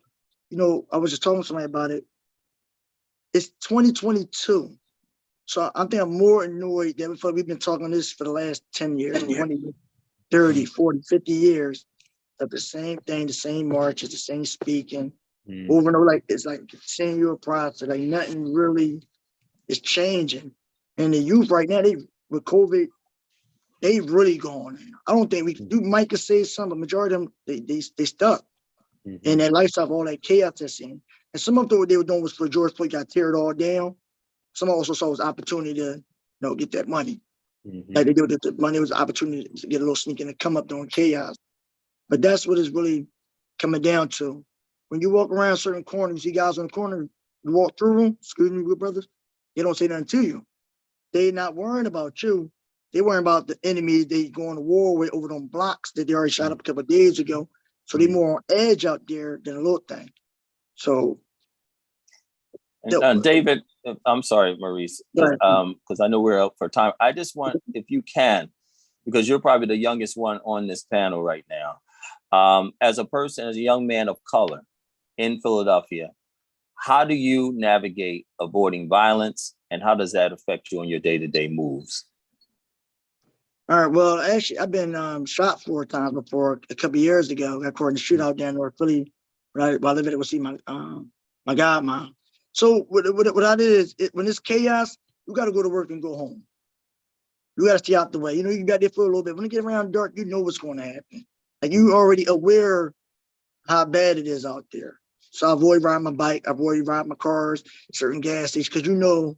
I was just talking to somebody about it. It's 2022. So I think I'm more annoyed that we've been talking this for the last 10 years, 20 years. 30, 40, 50 years of the same thing, the same marches, the same speaking over and over. Like, it's like continual process. Like nothing really is changing. And the youth right now, they with COVID, they really going. I don't think we can do. Mike could say something, but majority of them, they stuck in that lifestyle of all that chaos that's in. And some of them, what they were doing was for George Floyd got teared all down. Some also saw it was opportunity to, get that money. Like they do with the money was an opportunity to get a little sneaking and come up during chaos. But that's what it's really coming down to. When you walk around certain corners, you see guys on the corner, you walk through them, excuse me, good brothers, they don't say nothing to you. They not worrying about you. They worrying about the enemies they going to war with over them blocks that they already shot up a couple of days ago. So they more on edge out there than a little thing. So and David, I'm sorry, Maurice, because I know we're up for time. I just want, if you can, because you're probably the youngest one on this panel right now. As a person, as a young man of color in Philadelphia, how do you navigate avoiding violence, and how does that affect you on your day-to-day moves? All right. Well, actually, I've been shot 4 times before. A couple of years ago, got caught in the shootout down in North Philly. While I live at, see my godmom. So what I did is, when it's chaos, you got to go to work and go home. You got to stay out the way. You got there for a little bit. When it get around dark, you know what's going to happen. Like, you already aware how bad it is out there. So I avoid riding my bike. I avoid riding my cars, certain gas stations, because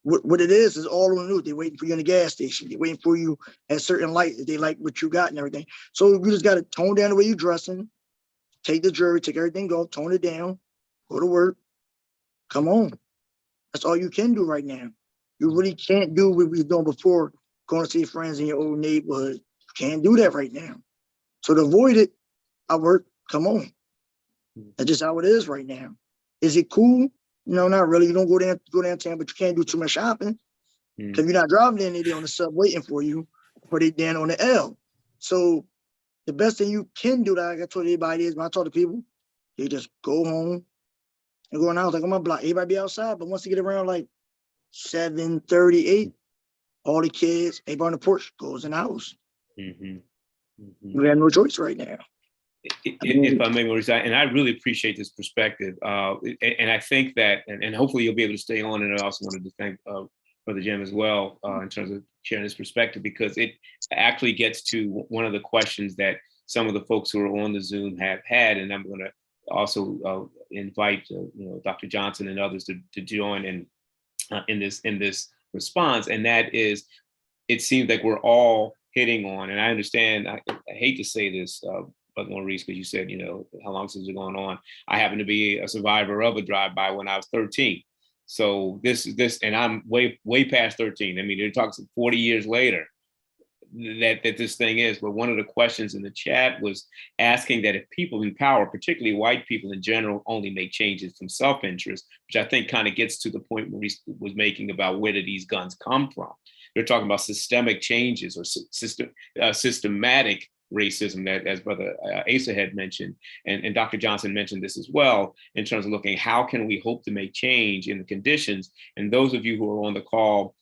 what it is all on the news. They're waiting for you in the gas station. They're waiting for you at certain lights. They like what you got and everything. So you just got to tone down the way you're dressing, take the jewelry, take everything off, tone it down, go to work, come home. That's all you can do right now. You really can't do what we were doing before, going to see friends in your old neighborhood. You can't do that right now. So to avoid it, I work, come home. That's just how it is right now. Is it cool? No, not really. You don't go downtown, but you can't do too much shopping because you're not driving in there on the sub waiting for you, or they down on the L. So the best thing you can do, like I told everybody, is when I talk to people, they just go home and go in the house. Like, on my block, everybody be outside, but once they get around like 7:38, all the kids, everybody on the porch goes in the house. We have no choice right now. If I may, Maurice, and I really appreciate this perspective, and I think that, and hopefully you'll be able to stay on. And I also wanted to thank Brother Jim as well in terms of sharing this perspective, because it actually gets to one of the questions that some of the folks who are on the Zoom have had, and I'm going to also invite Dr. Johnson and others to join in this response, and that is, it seems like we're all hitting on, and I understand. I hate to say this. But Maurice, because you said, how long since it's going on? I happen to be a survivor of a drive-by when I was 13. So this, and I'm way past 13. I mean, they're talking 40 years later that this thing is. But one of the questions in the chat was asking that if people in power, particularly white people in general, only make changes from self-interest, which I think kind of gets to the point Maurice was making about where do these guns come from. They're talking about systemic changes or systematic racism, that, as Brother Asa had mentioned, and Dr. Johnson mentioned this as well, in terms of looking, how can we hope to make change in the conditions? And those of you who are on the call,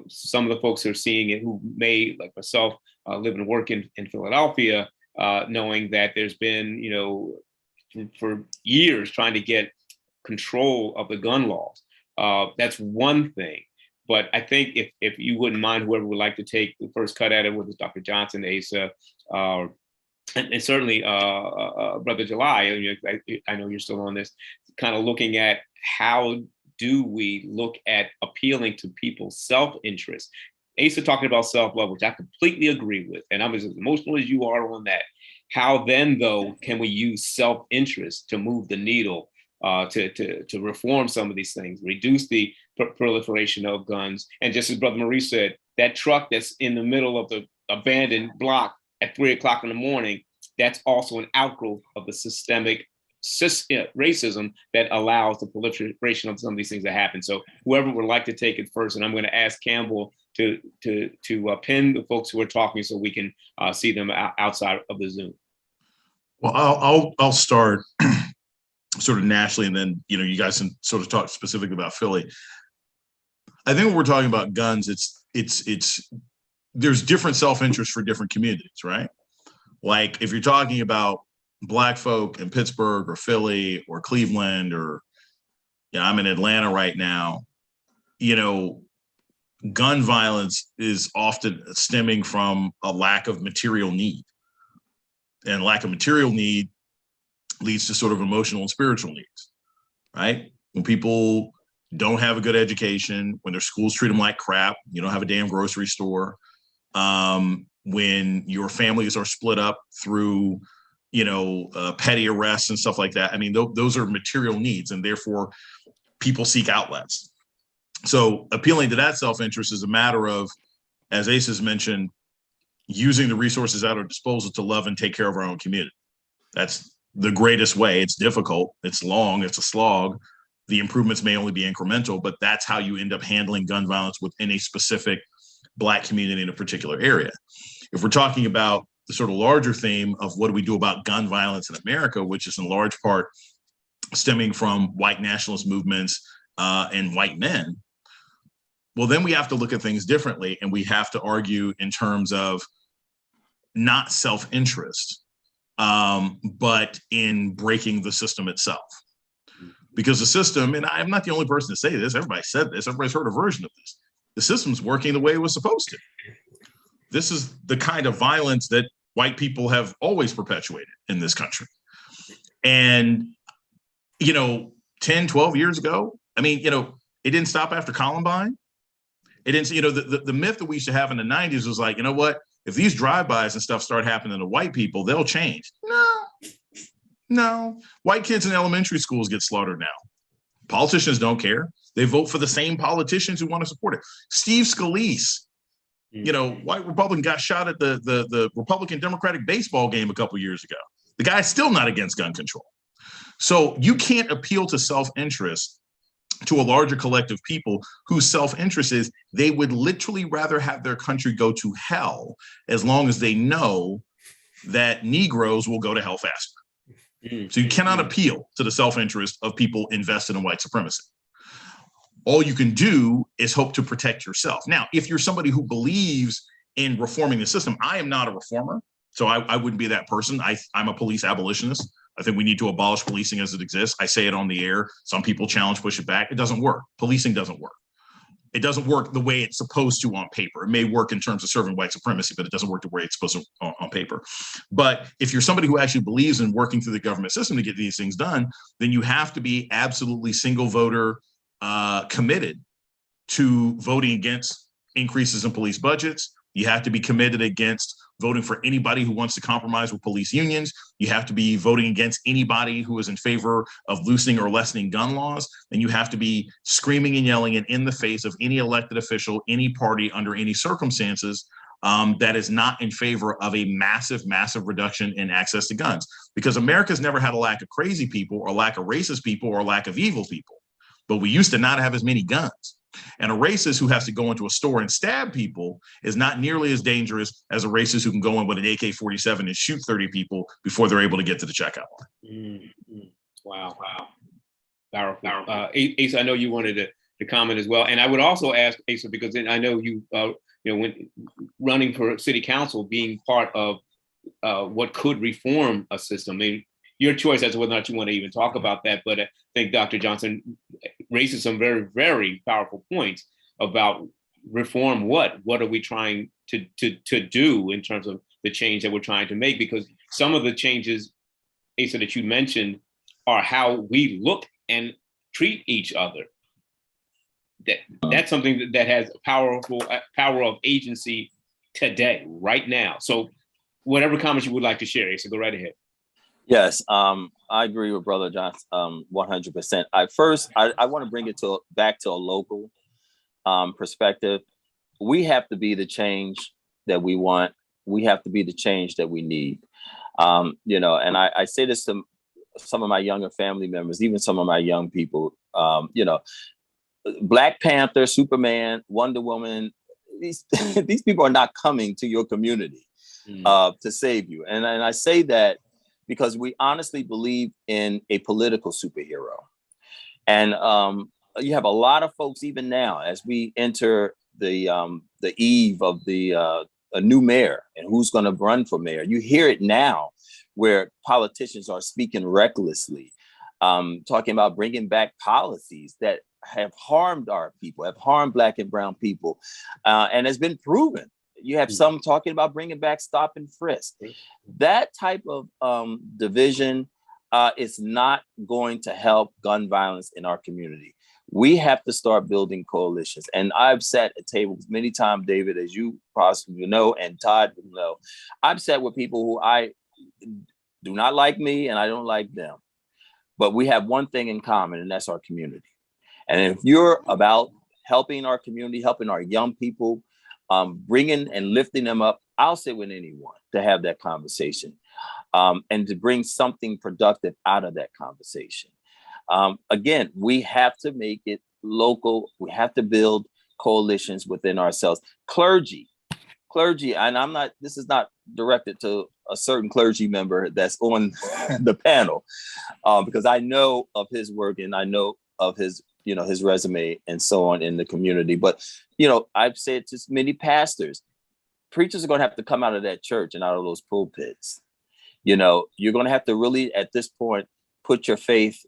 some of the folks who are seeing it, who may, like myself, live and work in Philadelphia, knowing that there's been, for years trying to get control of the gun laws. That's one thing. But I think if you wouldn't mind, whoever would like to take the first cut at it, whether it's Dr. Johnson, Asa, and certainly Brother July, I know you're still on this, kind of looking at how do we look at appealing to people's self-interest. Asa talking about self-love, which I completely agree with, and I'm as emotional as you are on that. How then, though, can we use self-interest to move the needle, to reform some of these things, reduce the proliferation of guns? And just as Brother Maurice said, that truck that's in the middle of the abandoned block at 3 o'clock in the morning, that's also an outgrowth of the systemic racism that allows the proliferation of some of these things to happen. So whoever would like to take it first, and I'm going to ask Campbell to pin the folks who are talking so we can see them outside of the Zoom. Well, I'll start sort of nationally, and then you guys can sort of talk specifically about Philly. I think when we're talking about guns, it's there's different self-interest for different communities, right? Like if you're talking about Black folk in Pittsburgh or Philly or Cleveland, or I'm in Atlanta right now, gun violence is often stemming from a lack of material need. And lack of material need leads to sort of emotional and spiritual needs, right? When people don't have a good education, when their schools treat them like crap, you don't have a damn grocery store, when your families are split up through, petty arrests and stuff like that. I mean, those are material needs, and therefore people seek outlets. So appealing to that self-interest is a matter of, as Ace has mentioned, using the resources at our disposal to love and take care of our own community. That's the greatest way. It's difficult, it's long, it's a slog. The improvements may only be incremental, but that's how you end up handling gun violence within a specific Black community in a particular area. If we're talking about the sort of larger theme of what do we do about gun violence in America, which is in large part stemming from white nationalist movements and white men, well, then we have to look at things differently, and we have to argue in terms of not self-interest, but in breaking the system itself. Because the system, and I'm not the only person to say this, everybody said this, everybody's heard a version of this, the system's working the way it was supposed to. This is the kind of violence that white people have always perpetuated in this country. And, 10, 12 years ago, I mean, it didn't stop after Columbine. It didn't, the myth that we used to have in the 90s was like, you know what, if these drive-bys and stuff start happening to white people, they'll change. No. White kids in elementary schools get slaughtered now. Politicians don't care. They vote for the same politicians who want to support it. Steve Scalise, white Republican, got shot at the Republican Democratic baseball game a couple years ago. The guy's still not against gun control. So you can't appeal to self-interest to a larger collective people whose self-interest is they would literally rather have their country go to hell as long as they know that Negroes will go to hell faster. So you cannot appeal to the self-interest of people invested in white supremacy. All you can do is hope to protect yourself. Now, if you're somebody who believes in reforming the system, I am not a reformer, so I wouldn't be that person. I'm a police abolitionist. I think we need to abolish policing as it exists. I say it on the air. Some people challenge, push it back. It doesn't work. Policing doesn't work. It doesn't work the way it's supposed to on paper. It may work in terms of serving white supremacy, but it doesn't work the way it's supposed to on paper. But if you're somebody who actually believes in working through the government system to get these things done, then you have to be absolutely single voter committed to voting against increases in police budgets. You have to be committed against voting for anybody who wants to compromise with police unions. You have to be voting against anybody who is in favor of loosening or lessening gun laws. And you have to be screaming and yelling and in the face of any elected official, any party under any circumstances that is not in favor of a massive, massive reduction in access to guns. Because America's never had a lack of crazy people or lack of racist people or lack of evil people. But we used to not have as many guns. And a racist who has to go into a store and stab people is not nearly as dangerous as a racist who can go in with an AK-47 and shoot 30 people before they're able to get to the checkout line. Wow. Powerful. Asa, I know you wanted to comment as well. And I would also ask, Asa, because I know you, when running for city council, being part of what could reform a system. I mean, your choice as to whether or not you want to even talk about that. But I think Dr. Johnson raises some very, very powerful points about reform. What are we trying to do in terms of the change that we're trying to make? Because some of the changes, Asa, that you mentioned are how we look and treat each other. That's something that has power of agency today, right now. So whatever comments you would like to share, Asa, go right ahead. Yes, I agree with Brother Johnson 100%. I want to bring it back to a local perspective. We have to be the change that we want. We have to be the change that we need. And I say this to some of my younger family members, even some of my young people. Black Panther, Superman, Wonder Woman. These people are not coming to your community to save you. And I say that because we honestly believe in a political superhero. And you have a lot of folks, even now, as we enter the eve of a new mayor and who's going to run for mayor. You hear it now, where politicians are speaking recklessly, talking about bringing back policies that have harmed our people, have harmed Black and brown people, and has been proven. You have some talking about bringing back stop and frisk. That type of division is not going to help gun violence in our community. We have to start building coalitions. And I've sat at tables many times, David, as you possibly know, and Todd will know. I've sat with people who I do not like me and I don't like them. But we have one thing in common, and that's our community. And if you're about helping our community, helping our young people, bringing and lifting them up, I'll sit with anyone to have that conversation and to bring something productive out of that conversation. Again, we have to make it local. We have to build coalitions within ourselves. Clergy, and this is not directed to a certain clergy member that's on the panel, because I know of his work and I know of his resume and so on in the community. But, I've said to many pastors, preachers are going to have to come out of that church and out of those pulpits. You're going to have to really, at this point, put your faith,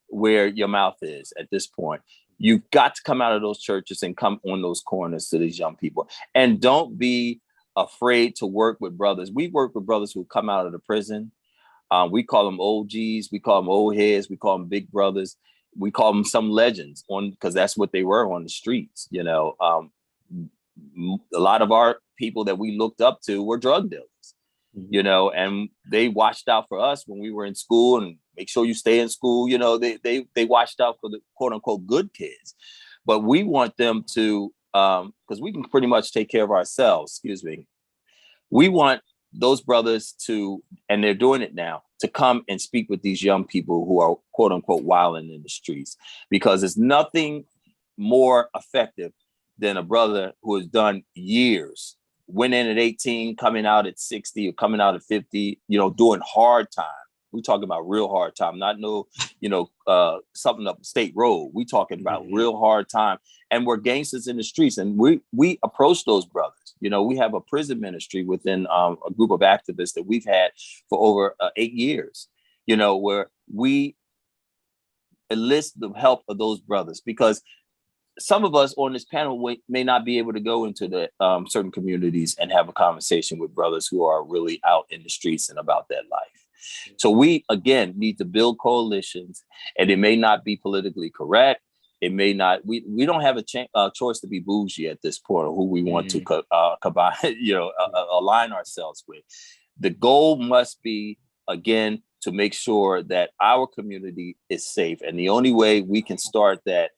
where your mouth is at this point. You've got to come out of those churches and come on those corners to these young people. And don't be afraid to work with brothers. We work with brothers who come out of the prison. We call them OGs. We call them old heads. We call them big brothers. We call them some legends because that's what they were on the streets. A lot of our people that we looked up to were drug dealers. And they watched out for us when we were in school and make sure you stay in school. They watched out for the quote unquote good kids, but we want them to, because we can pretty much take care of ourselves, we want those brothers to, and they're doing it now, to come and speak with these young people who are quote unquote wilding in the streets, because there's nothing more effective than a brother who has done years, went in at 18, coming out at 60 or coming out at 50, doing hard time. We talking about real hard time, not something up State Road. We talking about real hard time, and we're gangsters in the streets. And we approach those brothers. We have a prison ministry within a group of activists that we've had for over 8 years. Where we enlist the help of those brothers, because some of us on this panel may not be able to go into the certain communities and have a conversation with brothers who are really out in the streets and about that life. So we, again, need to build coalitions, and it may not be politically correct. It may not, we don't have a choice to be bougie at this point, or who we want to combine, align ourselves with. The goal must be, again, to make sure that our community is safe. And the only way we can start that,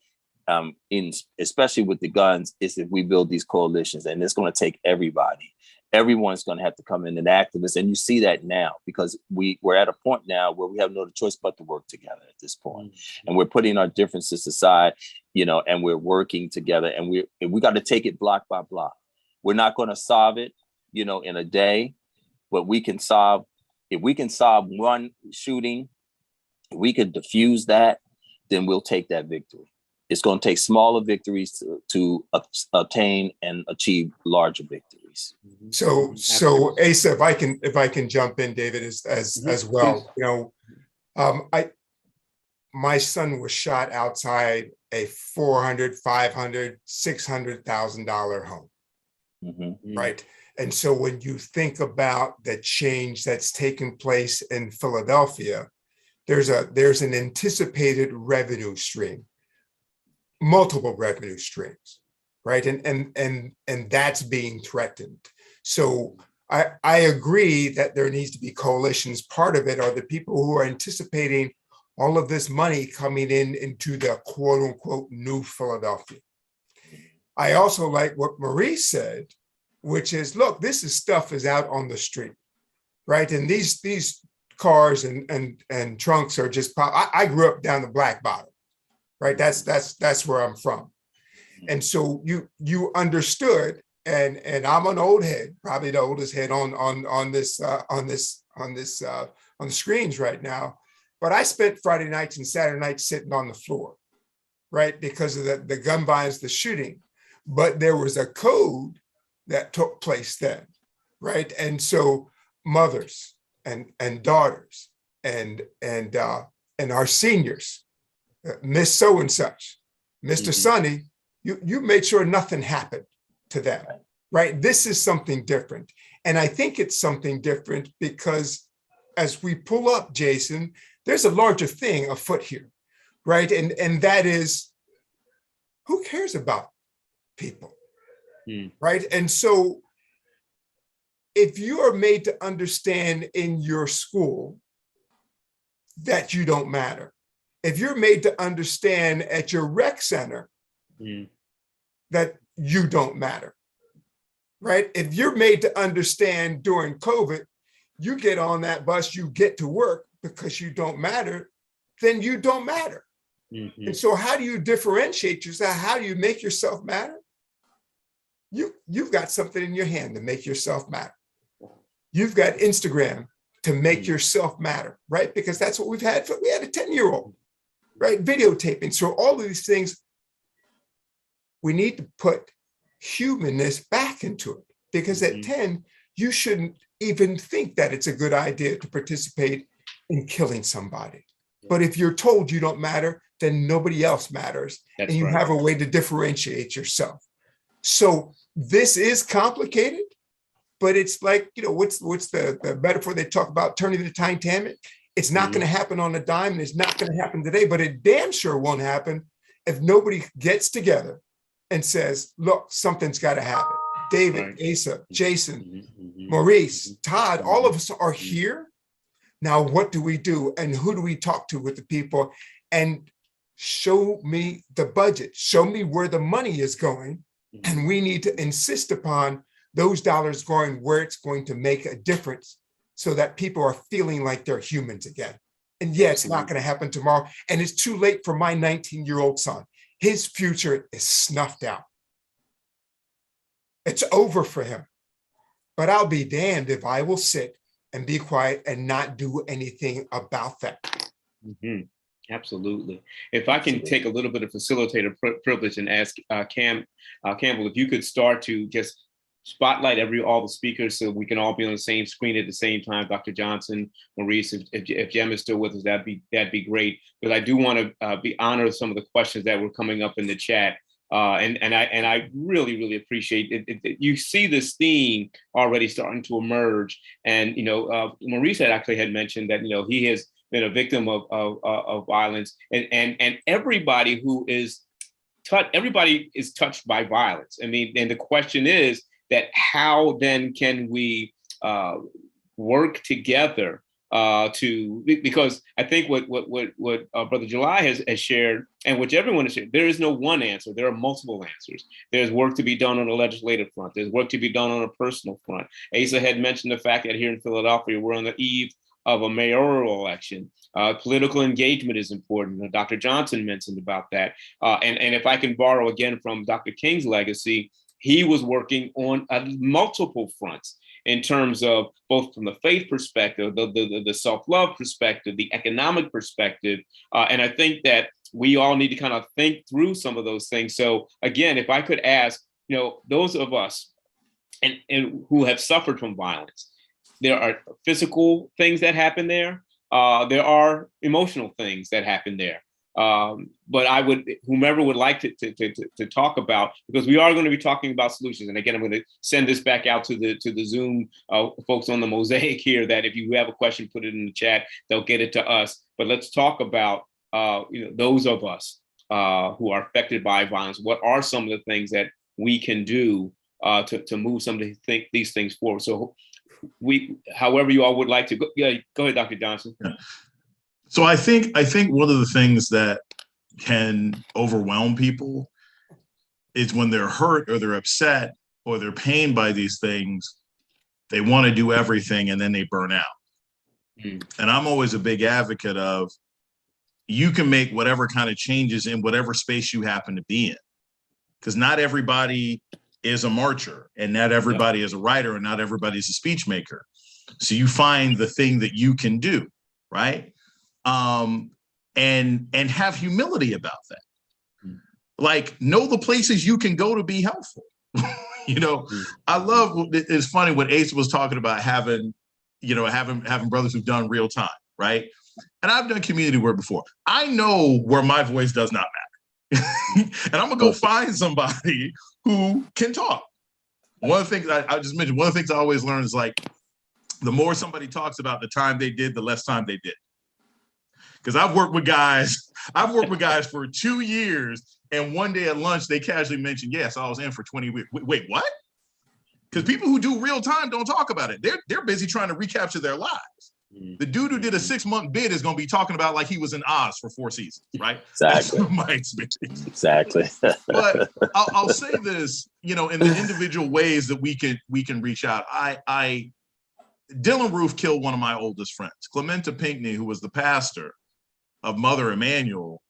especially with the guns, is if we build these coalitions. And it's going to take everybody. Everyone's going to have to come in and activists. And you see that now, because we're at a point now where we have no choice but to work together at this point. And we're putting our differences aside, and we're working together, and we got to take it block by block. We're not going to solve it, in a day, but if we can solve one shooting, if we can diffuse that, then we'll take that victory. It's going to take smaller victories to obtain and achieve larger victories. So Asa, if I can jump in, David, as well. My son was shot outside a $400,000, $500,000, $600,000 home, right? And so when you think about the change that's taken place in Philadelphia, there's an anticipated revenue stream, multiple revenue streams, right? And that's being threatened. So I agree that there needs to be coalitions. Part of it are the people who are anticipating all of this money coming into the quote unquote new Philadelphia. I also like what Marie said, which is, look, stuff is out on the street, right? And these cars and trunks are just I grew up down the Black Bottom, right? That's where I'm from. And so you understood, and I'm an old head, probably the oldest head on the screens right now. But I spent Friday nights and Saturday nights sitting on the floor, right? Because of the gun violence, the shooting. but there was a code that took place then, right? And so mothers and daughters and our seniors, Miss So and such, Mr. Sonny, you made sure nothing happened to them, right? This is something different. And I think it's something different because as we pull up, Jason, there's a larger thing afoot here, right? And that is, who cares about people, right? And so if you are made to understand in your school that you don't matter, if you're made to understand at your rec center that you don't matter, right? If you're made to understand during COVID, you get on that bus, you get to work because you don't matter, then you don't matter. And so how do you differentiate yourself? How do you make yourself matter? You've got something in your hand to make yourself matter. You've got Instagram to make yourself matter, right? Because that's what we've had. We had a 10-year-old, right? Videotaping. So all of these things, we need to put humanness back into it, because at 10, you shouldn't even think that it's a good idea to participate in killing somebody. But if you're told you don't matter, then nobody else matters. That's and you right. have a way to differentiate yourself. So this is complicated, but it's like, what's the metaphor they talk about, turning the Titanic? It's not going to happen on a dime, and it's not going to happen today, but it damn sure won't happen if nobody gets together and says, look, something's got to happen. David, Asa, Jason, Maurice, Todd, all of us are here. Now, what do we do? And who do we talk to with the people? And show me the budget. Show me where the money is going. And we need to insist upon those dollars going where it's going to make a difference so that people are feeling like they're humans again. And yeah, it's not going to happen tomorrow. And it's too late for my 19-year-old son. His future is snuffed out. It's over for him. But I'll be damned if I will sit and be quiet and not do anything about that. Absolutely. If I can take a little bit of facilitator privilege and ask Campbell, if you could start to just spotlight all the speakers so we can all be on the same screen at the same time. Dr. Johnson, Maurice, if Jem is still with us, that'd be great. But I do want to be honored some of the questions that were coming up in the chat. And I really appreciate it. You see this theme already starting to emerge. And Maurice had mentioned that he has been a victim of violence, and everybody who is everybody is touched by violence. I mean, and the question is that how then can we work together because I think what Brother July has shared, and which everyone has shared, there is no one answer. There are multiple answers. There's work to be done on the legislative front. There's work to be done on a personal front. Asa had mentioned the fact that here in Philadelphia, we're on the eve of a mayoral election. Political engagement is important. Dr. Johnson mentioned about that. And if I can borrow again from Dr. King's legacy, he was working on multiple fronts in terms of both from the faith perspective, the self-love perspective, the economic perspective. And I think that we all need to kind of think through some of those things. So again, if I could ask, those of us and who have suffered from violence, there are physical things that happen there. There are emotional things that happen there. But I would, whomever would like to talk about, because we are going to be talking about solutions. And again, I'm going to send this back out to the Zoom folks on the mosaic here, that if you have a question, put it in the chat, they'll get it to us. But let's talk about, those of us who are affected by violence. What are some of the things that we can do to move some of these things forward? So however you all would like to go. Yeah, go ahead, Dr. Johnson. Yeah. So I think one of the things that can overwhelm people is when they're hurt or they're upset or they're pained by these things, they want to do everything and then they burn out. And I'm always a big advocate of, you can make whatever kind of changes in whatever space you happen to be in, because not everybody is a marcher, and not everybody is a writer, and not everybody is a speech maker. So you find the thing that you can do, right? And have humility about that. like, know the places you can go to be helpful. You know, I love, it's funny when Ace was talking about having brothers who've done real time, right? And I've done community work before. I know where my voice does not matter. And I'm gonna go find somebody who can talk. One of the things I just mentioned, one of the things I always learn is like, the more somebody talks about the time they did, the less time they did. Because I've worked with guys for 2 years, and one day at lunch, they casually mentioned, yes, I was in for 20 weeks. Wait, what? Because people who do real time don't talk about it. They're busy trying to recapture their lives. The dude who did a 6-month bid is going to be talking about like he was in Oz for 4 seasons, right? Exactly. That's my experience. Exactly. But I'll say this, you know, in the individual ways that we can reach out. Dylan Roof killed one of my oldest friends. Clementa Pinckney, who was the pastor of Mother Emanuel,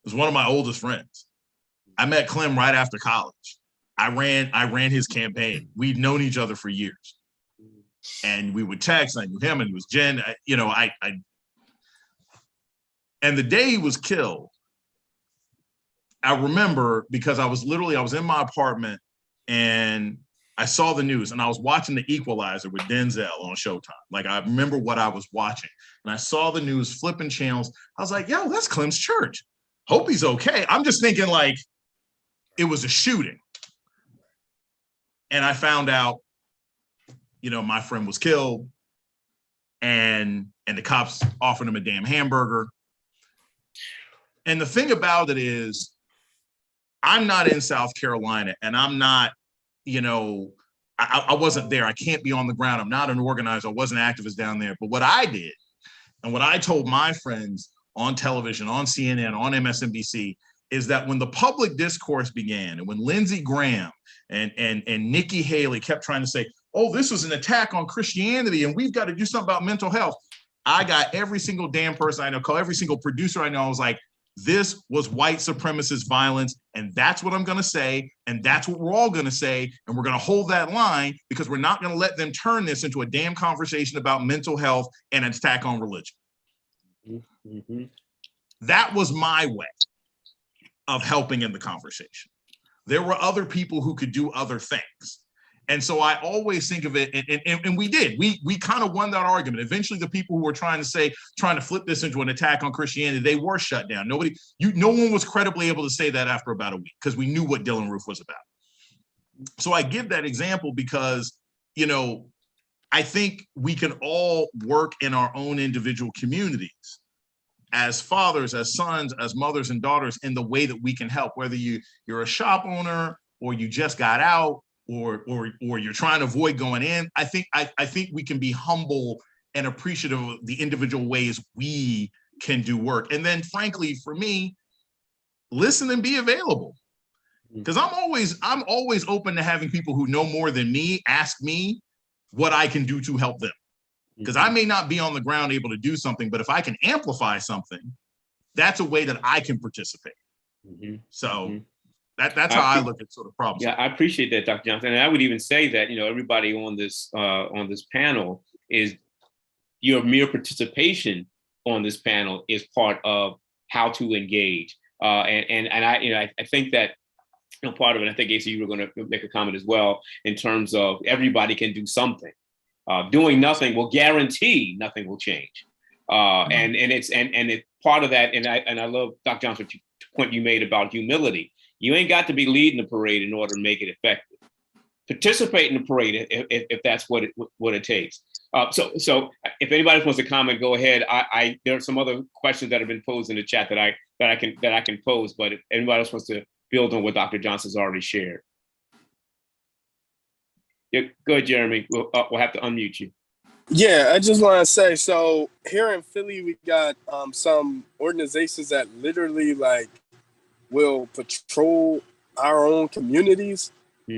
was one of my oldest friends. I met Clem right after college. I ran his campaign. We'd known each other for years. And we would text. I knew him, and he was Jen. And the day he was killed, I remember because I was in my apartment and I saw the news, and I was watching The Equalizer with Denzel on Showtime. Like, I remember what I was watching, and I saw the news, flipping channels. I was like, yo, that's Clem's church. Hope he's okay. I'm just thinking like it was a shooting. And I found out, you know, my friend was killed, and the cops offered him a damn hamburger. And the thing about it is, I'm not in South Carolina, and I'm not, you know, I wasn't there. I can't be on the ground. I'm not an organizer. I wasn't an activist down there. But what I did, and what I told my friends on television, on CNN, on MSNBC, is that when the public discourse began, and when Lindsey Graham and Nikki Haley kept trying to say, oh, this was an attack on Christianity, and we've got to do something about mental health, I got every single damn person I know, call every single producer I know. I was like, this was white supremacist violence, and that's what I'm going to say, and that's what we're all going to say, and we're going to hold that line because we're not going to let them turn this into a damn conversation about mental health and an attack on religion. Mm-hmm. That was my way of helping in the conversation. There were other people who could do other things. And so I always think of it, and we did. We kind of won that argument. Eventually, the people who were trying to flip this into an attack on Christianity, they were shut down. No one was credibly able to say that after about a week because we knew what Dylan Roof was about. So I give that example because, you know, I think we can all work in our own individual communities as fathers, as sons, as mothers and daughters in the way that we can help, whether you're a shop owner or you just got out, or you're trying to avoid going in. I think we can be humble and appreciative of the individual ways we can do work. And then frankly, for me, listen and be available. Because I'm always open to having people who know more than me ask me what I can do to help them. Because I may not be on the ground able to do something, but if I can amplify something, that's a way that I can participate. Mm-hmm. So that's how I look at sort of problems. Yeah, I appreciate that, Dr. Johnson. And I would even say that, you know, everybody on this panel is your mere participation on this panel is part of how to engage. And I think that, you know, part of it, I think, AC, you were going to make a comment as well in terms of everybody can do something. Doing nothing will guarantee nothing will change. And it's part of that. And I love Dr. Johnson, the point you made about humility. You ain't got to be leading the parade in order to make it effective. Participate in the parade if that's what it takes. So if anybody wants to comment, go ahead. There are some other questions that have been posed in the chat that I can pose. But if anybody else wants to build on what Dr. Johnson's already shared, yeah, go ahead, Jeremy. We'll have to unmute you. Yeah, I just want to say, so here in Philly, we got some organizations that literally will patrol our own communities.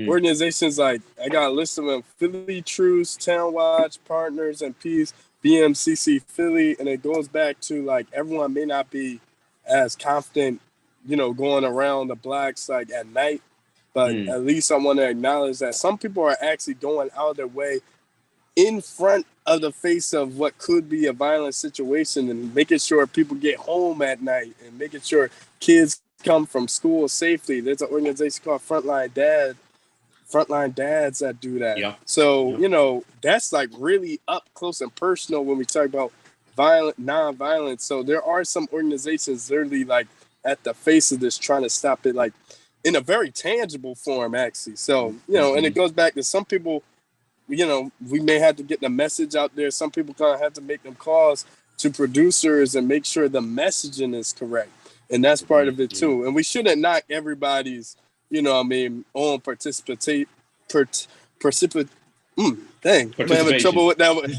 Organizations like, I got a list of them: Philly Truce, Town Watch, Partners and Peace, BMCC Philly, and it goes back to everyone may not be as confident, you know, going around the blocks at night, but at least I want to acknowledge that some people are actually going out of their way in front of the face of what could be a violent situation and making sure people get home at night and making sure kids come from school safely. There's an organization called Frontline Dads that do that. Yeah. So, Yeah. you know, that's like really up close and personal when we talk about non-violence. So there are some organizations literally like at the face of this trying to stop it, like in a very tangible form, actually. So, you know, and it goes back to some people, you know, we may have to get the message out there. Some people kind of have to make them calls to producers and make sure the messaging is correct. And that's part of it too. And we shouldn't knock everybody's, you know, I mean, own participate. Dang, I'm having trouble with that one.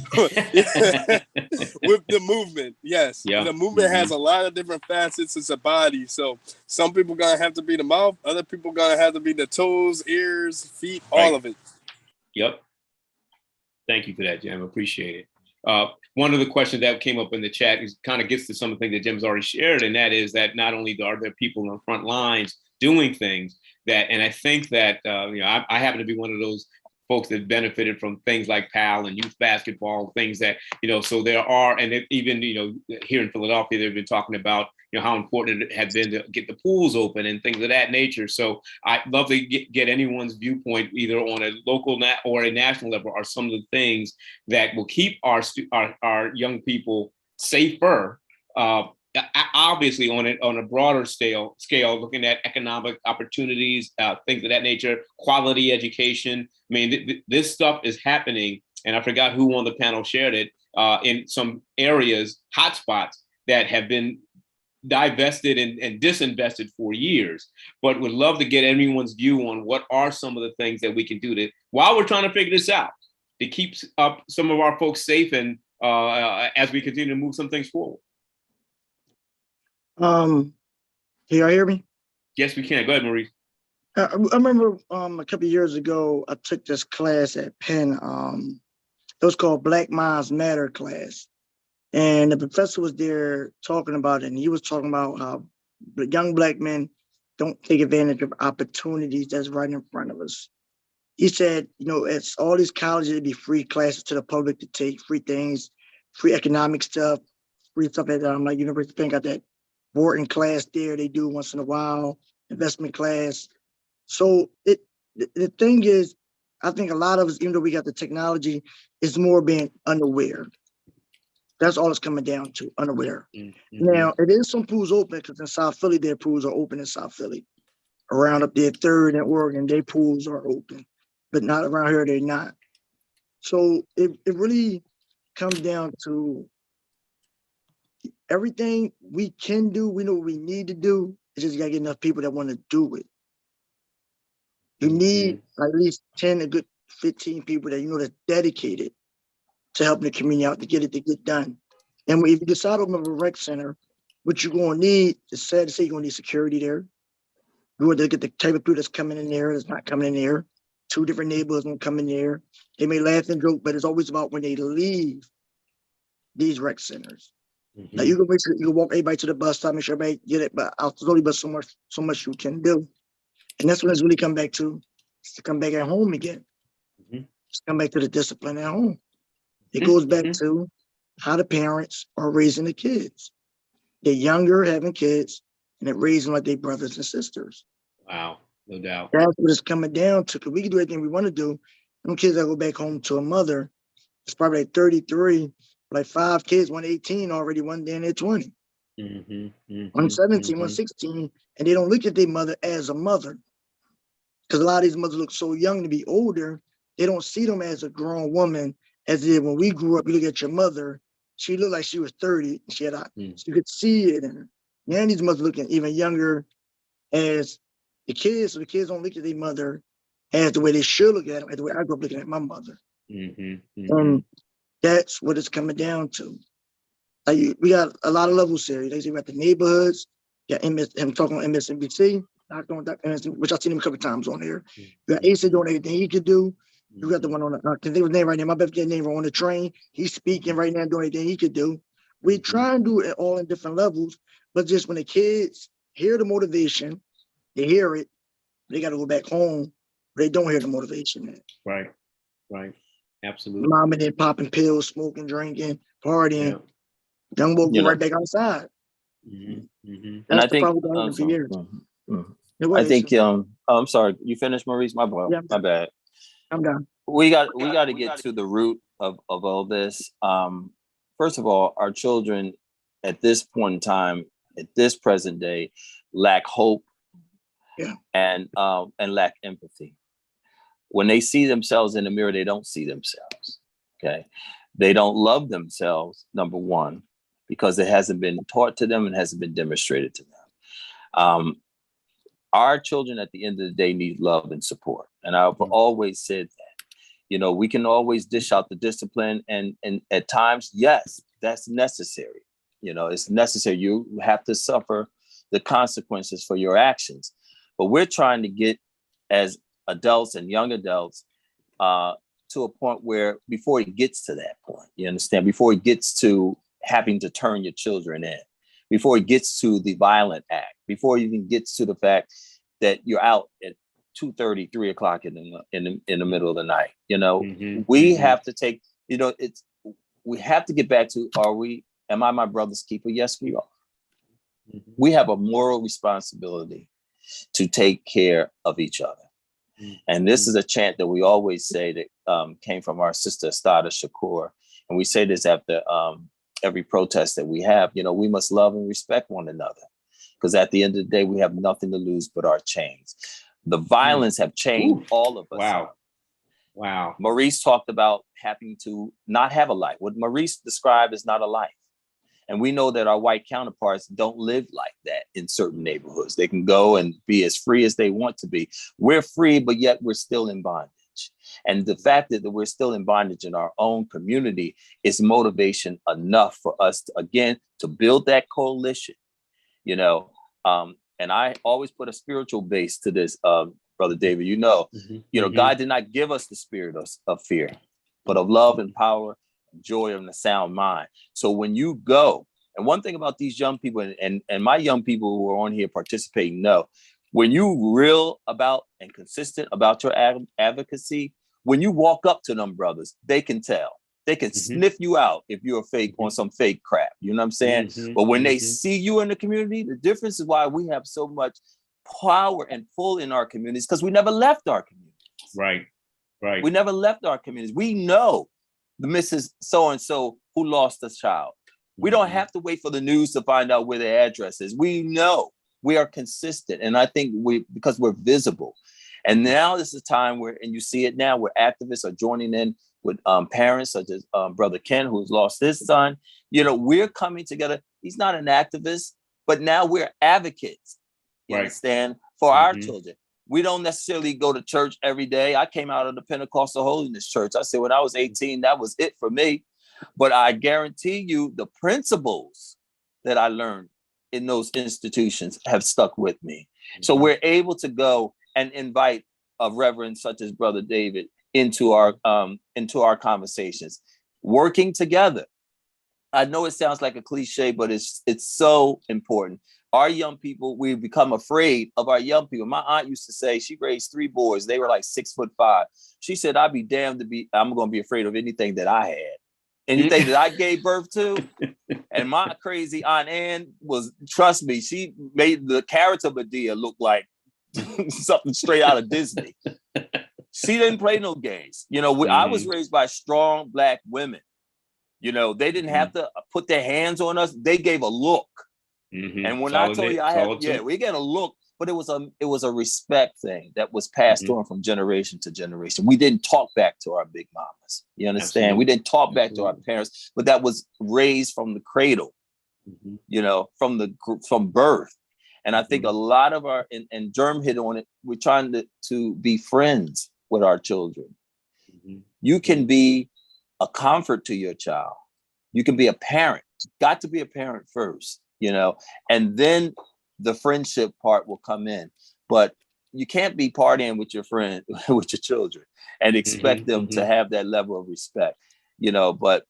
With the movement, yes. Yeah. The movement has a lot of different facets. It's a body. So some people gonna have to be the mouth, other people gonna have to be the toes, ears, feet, all of it. Yep. Thank you for that, Jim. Appreciate it. One of the questions that came up in the chat is kind of gets to something that Jim's already shared, and that is that not only are there people on the front lines doing things that, and I think that, you know, I happen to be one of those folks that benefited from things like PAL and youth basketball, things that, you know, so there are, and even, you know, here in Philadelphia, they've been talking about, you know, how important it had been to get the pools open and things of that nature. So I'd love to get anyone's viewpoint, either on a local or a national level, are some of the things that will keep our young people safer. Obviously on a broader scale, looking at economic opportunities, things of that nature, quality education. I mean, this stuff is happening, and I forgot who on the panel shared it, in some areas, hotspots that have been divested and disinvested for years, but would love to get everyone's view on what are some of the things that we can do to, while we're trying to figure this out, to keep up some of our folks safe and as we continue to move some things forward. Can you hear me? Yes, we can. Go ahead, Maurice. I remember a couple of years ago, I took this class at Penn. It was called Black Minds Matter class. And the professor was there talking about it. And he was talking about how young Black men don't take advantage of opportunities that's right in front of us. He said, you know, it's all these colleges, it'd be free classes to the public to take, free things, free economic stuff, free stuff at like University of Penn got that Wharton class there they do once in a while, investment class. So the thing is, I think a lot of us, even though we got the technology, is more being unaware. That's all it's coming down to, unaware. Mm-hmm. Now, it is some pools open, because in South Philly, their pools are open in South Philly. Around up there, 3rd and Oregon, their pools are open, but not around here, they're not. So it really comes down to everything we can do, we know what we need to do. It's just you gotta get enough people that want to do it. You need at least 10, a good 15 people that you know that's dedicated to helping the community out to get done. And if you decide to open up a rec center, what you're gonna need, it's sad to say, you're gonna need security there. You're gonna get the type of people that's coming in there, that's not coming in there. 2 different neighborhoods gonna come in there. They may laugh and joke, but it's always about when they leave these rec centers. Now you can make sure you can walk everybody to the bus stop, make sure everybody get it, but I'll slowly, but so much you can do. And that's when it's really come back to come back at home again. Just come back to the discipline at home. It goes back to how the parents are raising the kids. They're younger, having kids, and they're raising like their brothers and sisters. Wow, no doubt. That's what it's coming down to, because we can do everything we want to do. Them kids that go back home to a mother, it's probably like 33, like 5 kids, one 18 already, one then they're 20. One 17, one 16, and they don't look at their mother as a mother. Because a lot of these mothers look so young to be older, they don't see them as a grown woman. As if when we grew up, you look at your mother, she looked like she was 30. She had so you could see it in her. Now these mothers looking even younger as the kids, so the kids don't look at their mother as the way they should look at them, as the way I grew up looking at my mother. And that's what it's coming down to. Like we got a lot of levels here. They say we got the neighborhoods, I'm talking on MSNBC, which I've seen him a couple of times on here. You got Asa doing everything he could do. You got the one on the, can think of his name right now. My best name on the train. He's speaking right now, doing anything he could do. We try and do it all in different levels, but just when the kids hear the motivation, they hear it, they got to go back home. They don't hear the motivation. Right. Absolutely. Mom and then popping pills, smoking, drinking, partying. Young boy go right back outside. Mhm, mhm. And I That's the think, problem we've been having for years. Yeah, go I ahead, think, sir. I'm sorry, you finished, Maurice? Yeah, My bad. I'm done. We got to get to the root of all this. First of all, our children at this point in time, at this present day, lack hope Yeah. and lack empathy. When they see themselves in the mirror, they don't see themselves. Okay. They don't love themselves, number one, because it hasn't been taught to them and hasn't been demonstrated to them. Our children at the end of the day need love and support. And I've always said that, you know, we can always dish out the discipline and at times, yes, that's necessary. You know, it's necessary. You have to suffer the consequences for your actions. But we're trying to get as adults and young adults to a point where before it gets to that point, you understand, before it gets to having to turn your children in, before it gets to the violent act, before it even gets to the fact that you're out at 2:30, 3 o'clock in the middle of the night. You know, we have to take, you know, we have to get back to, am I my brother's keeper? Yes, we are. We have a moral responsibility to take care of each other. And this is a chant that we always say that came from our sister Stada Shakur. And we say this after every protest that we have. You know, we must love and respect one another, because at the end of the day, we have nothing to lose but our chains. The violence have chained all of us. Wow. Wow. Maurice talked about having to not have a life. What Maurice described is not a life. And we know that our white counterparts don't live like that in certain neighborhoods. They can go and be as free as they want to be. We're free, but yet we're still in bondage. And the fact that we're still in bondage in our own community is motivation enough for us to, again, to build that coalition, you know. And I always put a spiritual base to this, Brother David. You know, God did not give us the spirit of fear, but of love and power, joy, and a sound mind. So when you go, and one thing about these young people, and my young people who are on here participating know, when you real about and consistent about your advocacy, when you walk up to them brothers, they can tell. They can sniff you out if you're a fake on some fake crap. You know what I'm saying? But when they see you in the community, the difference is why we have so much power and pull in our communities, because we never left our communities. Right. Right. We never left our communities. We know the Mrs. So-and-so who lost a child. We don't have to wait for the news to find out where their address is. We know. We are consistent. And I think because we're visible. And now this is a time where, and you see it now, where activists are joining in with parents such as Brother Ken, who's lost his son. You know, we're coming together. He's not an activist, but now we're advocates, you understand, for our children. We don't necessarily go to church every day. I came out of the Pentecostal Holiness Church. I said, when I was 18, that was it for me. But I guarantee you the principles that I learned in those institutions have stuck with me. So we're able to go and invite a reverend such as Brother David into our conversations, working together. I know it sounds like a cliche, but it's so important. Our young people, we've become afraid of our young people. My aunt used to say, she raised 3 boys. They were like 6'5". She said, I'd be damned I'm going to be afraid of anything that I had. Anything that I gave birth to. And my crazy Aunt Ann trust me, she made the character Medea look like something straight out of Disney. She didn't play no games. You know, I was raised by strong Black women. You know, they didn't have to put their hands on us. They gave a look. And when I told you, we get a look, but it was a respect thing that was passed on from generation to generation. We didn't talk back to our big mamas. You understand? Absolutely. We didn't talk back to our parents, but that was raised from the cradle, you know, from birth. And I think a lot of and Germ hit on it, we're trying to be friends with our children. You can be a comfort to your child. You can be a parent. Got to be a parent first, you know, and then the friendship part will come in. But you can't be partying with your friend, with your children, and expect them to have that level of respect, you know. But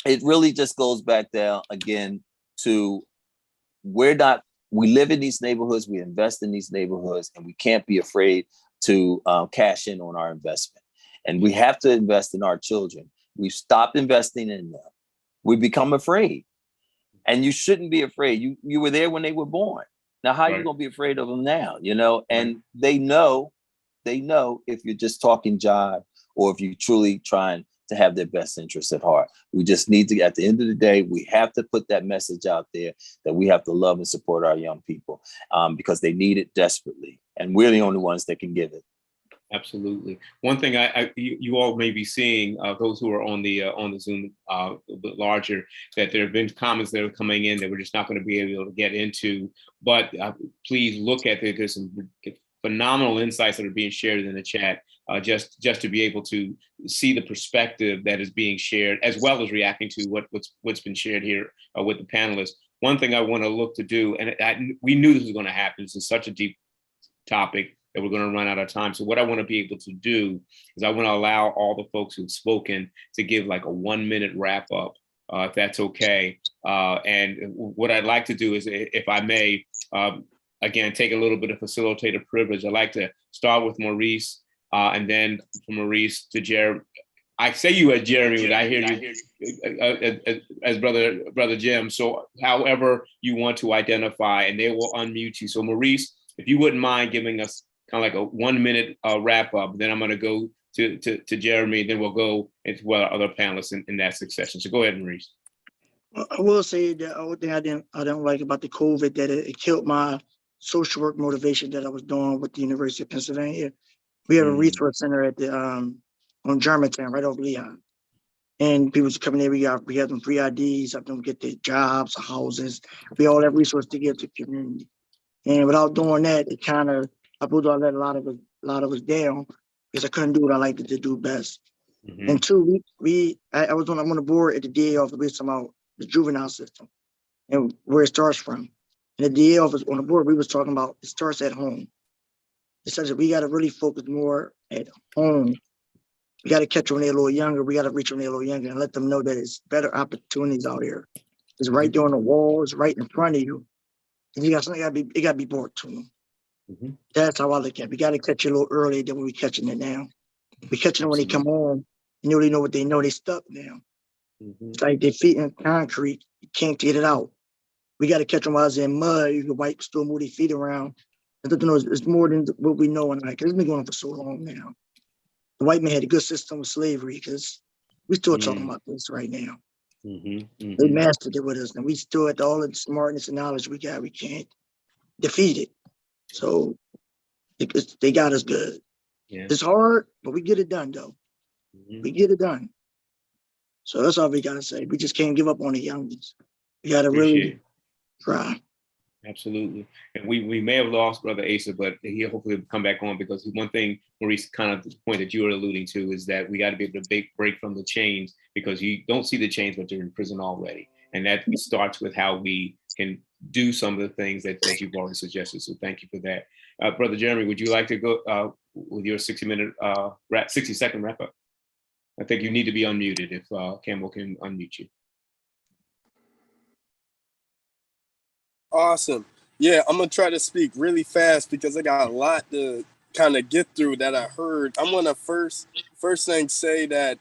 it really just goes back down again to we live in these neighborhoods, we invest in these neighborhoods, and we can't be afraid to cash in on our investment. And we have to invest in our children. We've stopped investing in them. We become afraid. And you shouldn't be afraid. You were there when they were born. Now, how are you Right. gonna be afraid of them now? You know, and they know if you're just talking jive or if you're truly trying to have their best interests at heart. We just need to, at the end of the day, we have to put that message out there that we have to love and support our young people because they need it desperately. And we're the only ones that can give it. Absolutely. One thing you all may be seeing, those who are on the Zoom a bit larger, that there have been comments that are coming in that we're just not going to be able to get into. But please look at it. There's some phenomenal insights that are being shared in the chat. Just to be able to see the perspective that is being shared, as well as reacting to what's been shared here with the panelists. One thing I want to look to do, and we knew this was going to happen. This is such a deep topic that we're going to run out of time. So what I want to be able to do is I want to allow all the folks who've spoken to give like a 1-minute wrap up, if that's okay. And what I'd like to do is, if I may, again, take a little bit of facilitator privilege. I'd like to start with Maurice, and then from Maurice to Jeremy. I say you as Jeremy, but I hear you as brother Jim. So however you want to identify, and they will unmute you. So Maurice, if you wouldn't mind giving us kind of like a 1-minute wrap up, then I'm going to go to Jeremy, and then we'll go into other panelists in that succession. So go ahead, Maurice. I will say that the only thing I don't like about the COVID, that it killed my social work motivation that I was doing with the University of Pennsylvania. We have a resource center at the on Germantown, right over Leon. And people just coming there, we have them free IDs, help them get their jobs, houses. We all have resources to give to the community. And without doing that, it kind of, I put all that a lot of us down because I couldn't do what I like to do best. Mm-hmm. And two, I was on the board at the DA office. We were talking about the juvenile system and where it starts from. And the DA office on the board, we was talking about it starts at home. It says that we got to really focus more at home. We got to catch when they're a little younger. We got to reach when they're a little younger and let them know that it's better opportunities out here. It's right there on the wall. It's right in front of you. And you got something. It got to be brought to them. Mm-hmm. That's how I look at it. We got to catch it a little earlier than we catching it now. We catching it when they come home. And you already know what they know. They stuck now. Mm-hmm. It's like their feet in concrete. You can't get it out. We got to catch them while they're in mud. You can still move their feet around. I don't know. It's more than what we know. And like, it's been going on for so long now. The white man had a good system with slavery because we still talking about this right now. Mm-hmm. They mastered it with us, and we still had all the smartness and knowledge we got. We can't defeat it. So they got us good. Yeah. It's hard, but we get it done, though. Mm-hmm. We get it done. So that's all we got to say. We just can't give up on the youngins. We got to really try. Absolutely. And we may have lost Brother Asa, but he'll hopefully come back on, because one thing, Maurice, kind of the point that you were alluding to is that we got to be able to break from the chains, because you don't see the chains, but you're in prison already. And that starts with how we can do some of the things that you've already suggested. So thank you for that. Brother Jeremy, would you like to go with your 60-second wrap up? I think you need to be unmuted if Campbell can unmute you. Awesome. Yeah, I'm gonna try to speak really fast because I got a lot to kind of get through that I heard. I want to first thing say that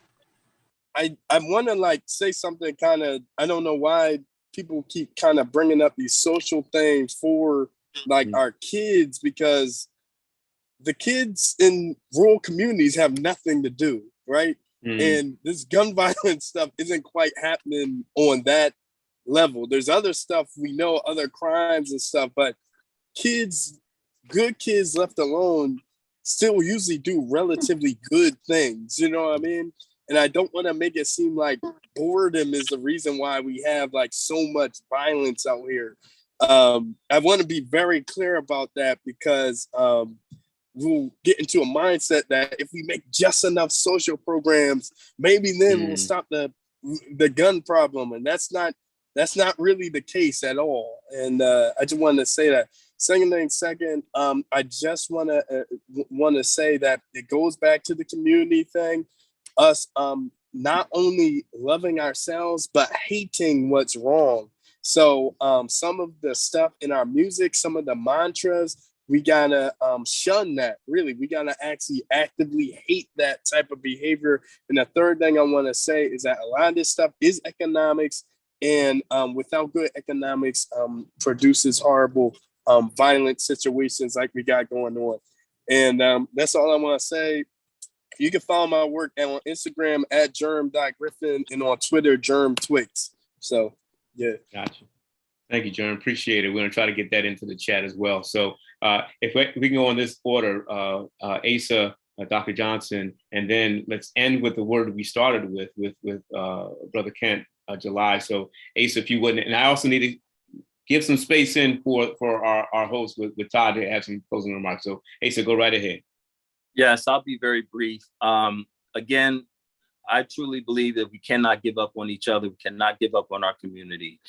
I want to like say something kind of, I don't know why people keep kind of bringing up these social things for like our kids, because the kids in rural communities have nothing to do, right? And this gun violence stuff isn't quite happening on that level. There's other stuff we know, other crimes and stuff, but kids, good kids left alone, still usually do relatively good things. You know what I mean? And I don't want to make it seem like boredom is the reason why we have like so much violence out here. I want to be very clear about that, because we'll get into a mindset that if we make just enough social programs, maybe then we'll stop the gun problem. And that's not really the case at all. And I just wanted to say that. Second, I just want to say that it goes back to the community thing. Us not only loving ourselves, but hating what's wrong. So some of the stuff in our music, some of the mantras, we gotta shun that. Really, we gotta actually actively hate that type of behavior. And the third thing I want to say is that a lot of this stuff is economics. And without good economics, produces horrible violent situations like we got going on. And that's all I want to say. You can follow my work on Instagram at germ.griffin and on Twitter, germtwix. So, yeah. Gotcha. Thank you, Germ. Appreciate it. We're going to try to get that into the chat as well. So if we can go in this order, Asa, Dr. Johnson, and then let's end with the word we started with Brother Kent, July. So Asa, if you wouldn't, and I also need to give some space in for our host with Todd to have some closing remarks. So Asa, go right ahead. Yes, I'll be very brief. Again, I truly believe that we cannot give up on each other. We cannot give up on our community.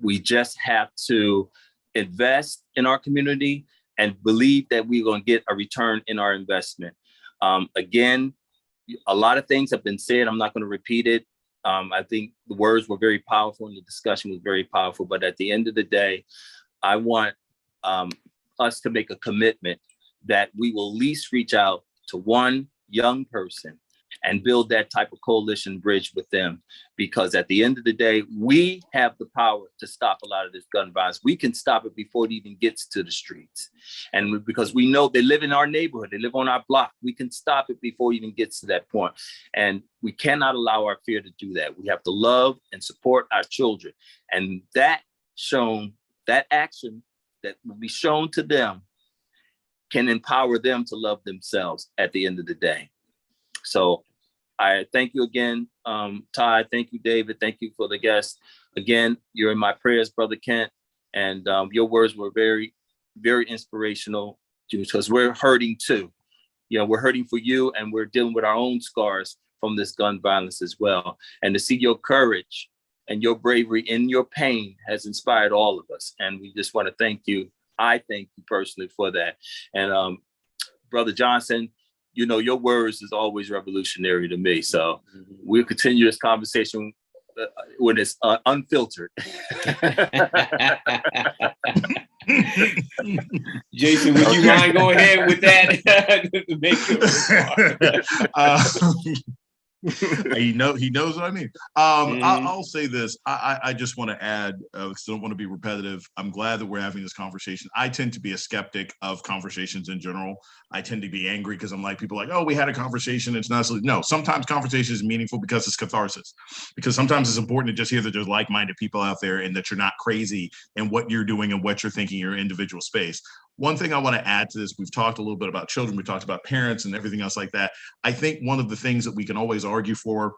We just have to invest in our community and believe that we're going to get a return in our investment. Again, a lot of things have been said. I'm not going to repeat it. I think the words were very powerful and the discussion was very powerful. But at the end of the day, I want us to make a commitment that we will at least reach out to one young person and build that type of coalition bridge with them. Because at the end of the day, we have the power to stop a lot of this gun violence. We can stop it before it even gets to the streets. And because we know they live in our neighborhood, they live on our block, we can stop it before it even gets to that point. And we cannot allow our fear to do that. We have to love and support our children. And that action that will be shown to them can empower them to love themselves at the end of the day. So I thank you again, Todd. Thank you, David. Thank you for the guests. Again, you're in my prayers, Brother Kent. And your words were very, very inspirational because we're hurting too. You know, we're hurting for you and we're dealing with our own scars from this gun violence as well. And to see your courage and your bravery in your pain has inspired all of us. And we just want to thank you. I thank you personally for that. And Brother Johnson, you know, your words is always revolutionary to me. So we'll continue this conversation when it's unfiltered. Jason, would you mind going ahead with that? He knows what I mean. I'll say this. I just want to add, because I don't want to be repetitive. I'm glad that we're having this conversation. I tend to be a skeptic of conversations in general. I tend to be angry because I'm like, people are like, oh, we had a conversation. It's not. No, sometimes conversation is meaningful because it's catharsis. Because sometimes it's important to just hear that there's like-minded people out there and that you're not crazy in what you're doing and what you're thinking in your individual space. One thing I want to add to this, we've talked a little bit about children, we talked about parents and everything else like that. I think one of the things that we can always argue for,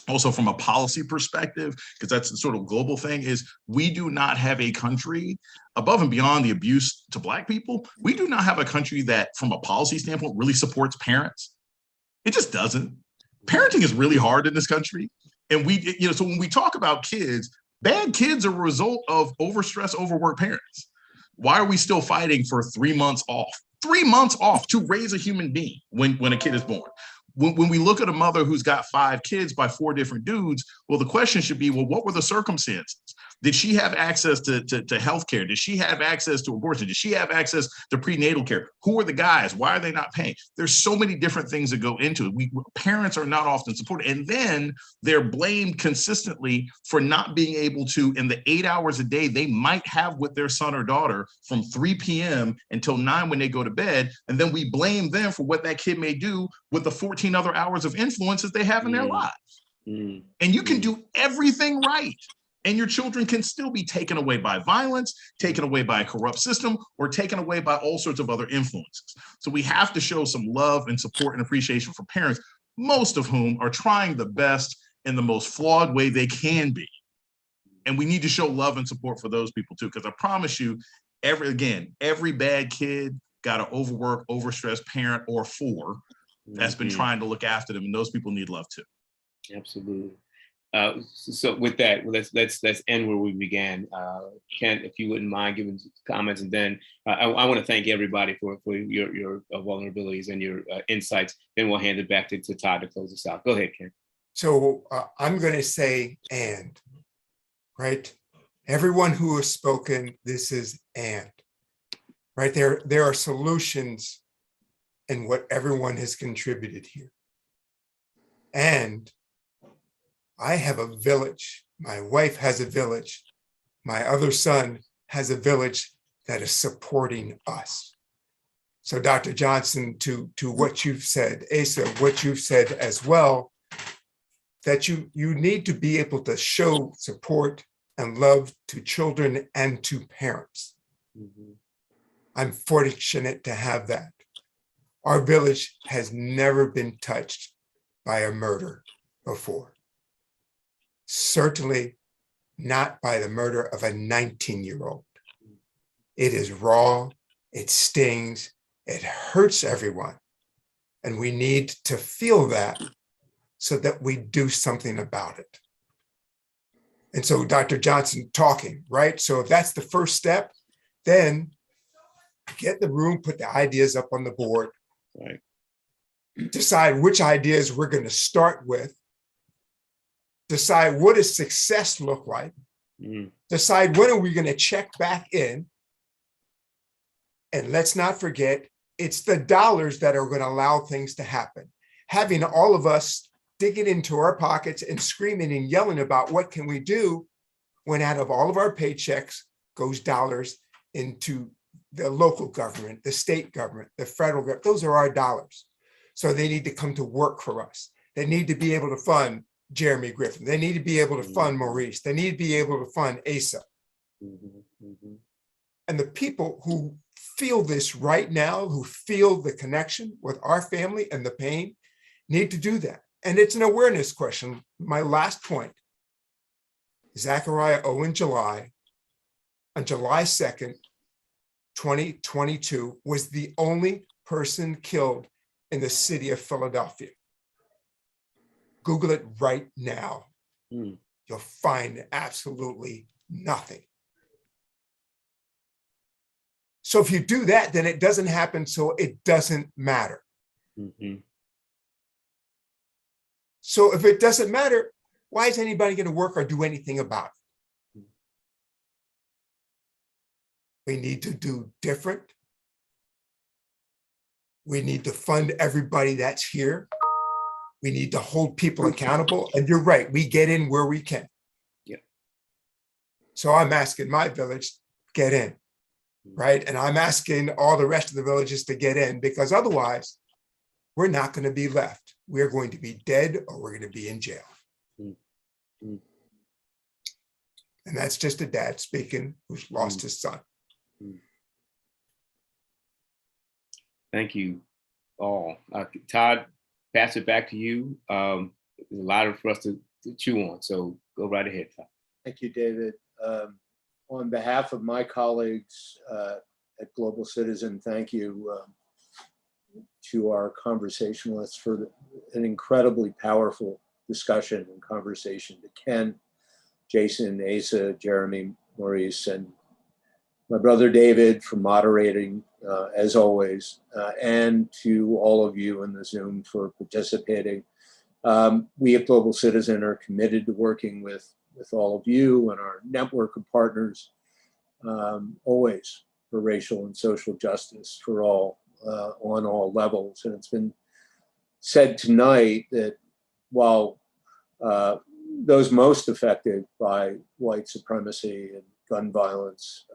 also from a policy perspective, because that's the sort of global thing, is we do not have a country, above and beyond the abuse to Black people, we do not have a country that, from a policy standpoint, really supports parents. It just doesn't. Parenting is really hard in this country. And so when we talk about kids, bad kids are a result of overstressed, overworked parents. Why are we still fighting for 3 months off? 3 months off to raise a human being when a kid is born. When we look at a mother who's got 5 kids by 4 different dudes, well, the question should be, well, what were the circumstances? Did she have access to healthcare? Did she have access to abortion? Did she have access to prenatal care? Who are the guys? Why are they not paying? There's so many different things that go into it. Parents are not often supported. And then they're blamed consistently for not being able to, in the 8 hours a day they might have with their son or daughter from 3 p.m. until 9 when they go to bed. And then we blame them for what that kid may do with the 14 other hours of influences they have in their lives. And you can do everything right, and your children can still be taken away by violence, taken away by a corrupt system, or taken away by all sorts of other influences. So we have to show some love and support and appreciation for parents, most of whom are trying the best in the most flawed way they can be. And we need to show love and support for those people too, because I promise you, every bad kid got an overworked, overstressed parent or 4 that's been trying to look after them, and those people need love too. Absolutely. So with that, let's end where we began. Kent, if you wouldn't mind giving comments, and then I want to thank everybody for your vulnerabilities and your insights. Then we'll hand it back to Todd to close us out. Go ahead, Kent. So I'm going to say right? Everyone who has spoken, this is right? There are solutions in what everyone has contributed here. And I have a village My wife has a village. My other son has a village that is supporting us. So Dr. Johnson, to what you've said, Asa, what you've said as well, that you need to be able to show support and love to children and to parents. I'm fortunate to have that. Our village has never been touched by a murder before. Certainly not by the murder of a 19-year-old. It is raw, it stings, it hurts everyone. And we need to feel that so that we do something about it. And so Dr. Johnson talking, right? So if that's the first step, then get the room, put the ideas up on the board, Right. decide which ideas we're going to start with, decide what does success look like, decide when are we going to check back in, and let's not forget, it's the dollars that are going to allow things to happen. Having all of us digging into our pockets and screaming and yelling about what can we do when out of all of our paychecks goes dollars into the local government, the state government, the federal government. Those are our dollars. So they need to come to work for us. They need to be able to fund Jeremy Griffin. They need to be able to fund Maurice. They need to be able to fund Asa. And the people who feel this right now, who feel the connection with our family and the pain, need to do that. And it's an awareness question. My last point, Zachariah Owen July, on July 2nd, 2022, was the only person killed in the city of Philadelphia. Google it right now. You'll find absolutely nothing. So if you do that, then it doesn't happen, so it doesn't matter. So if it doesn't matter, why is anybody going to work or do anything about it? We need to do different. We need to fund everybody that's here. We need to hold people accountable. And you're right, we get in where we can. Yeah. So I'm asking my village, get in, right? And I'm asking all the rest of the villages to get in, because otherwise we're not going to be left. We're going to be dead or we're going to be in jail. And that's just a dad speaking who's lost his son. Thank you all. Todd, pass it back to you. There's a lot for us to chew on, so go right ahead, Todd. Thank you, David. On behalf of my colleagues at Global Citizen, thank you to our conversationalists for an incredibly powerful discussion and conversation, to Ken, Jason, Asa, Jeremy, Maurice, and my brother David for moderating, as always, and to all of you in the Zoom for participating. We at Global Citizen are committed to working with all of you and our network of partners, always for racial and social justice for all, on all levels. And it's been said tonight that while those most affected by white supremacy and gun violence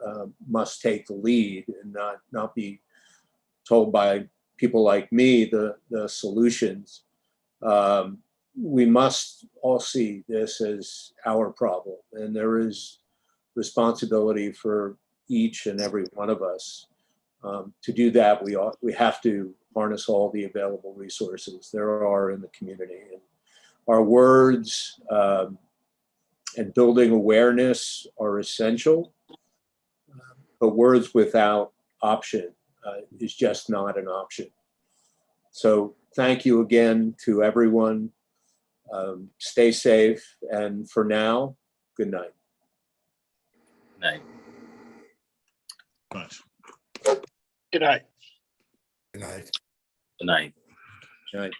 must take the lead and not be told by people like me the solutions, we must all see this as our problem, and there is responsibility for each and every one of us. To do that, we have to harness all the available resources there are in the community. And our words and building awareness are essential, but words without option is just not an option. So thank you again to everyone. Stay safe, and for now, good night. Night. Nice. Good night. Good night. Good night. Good night.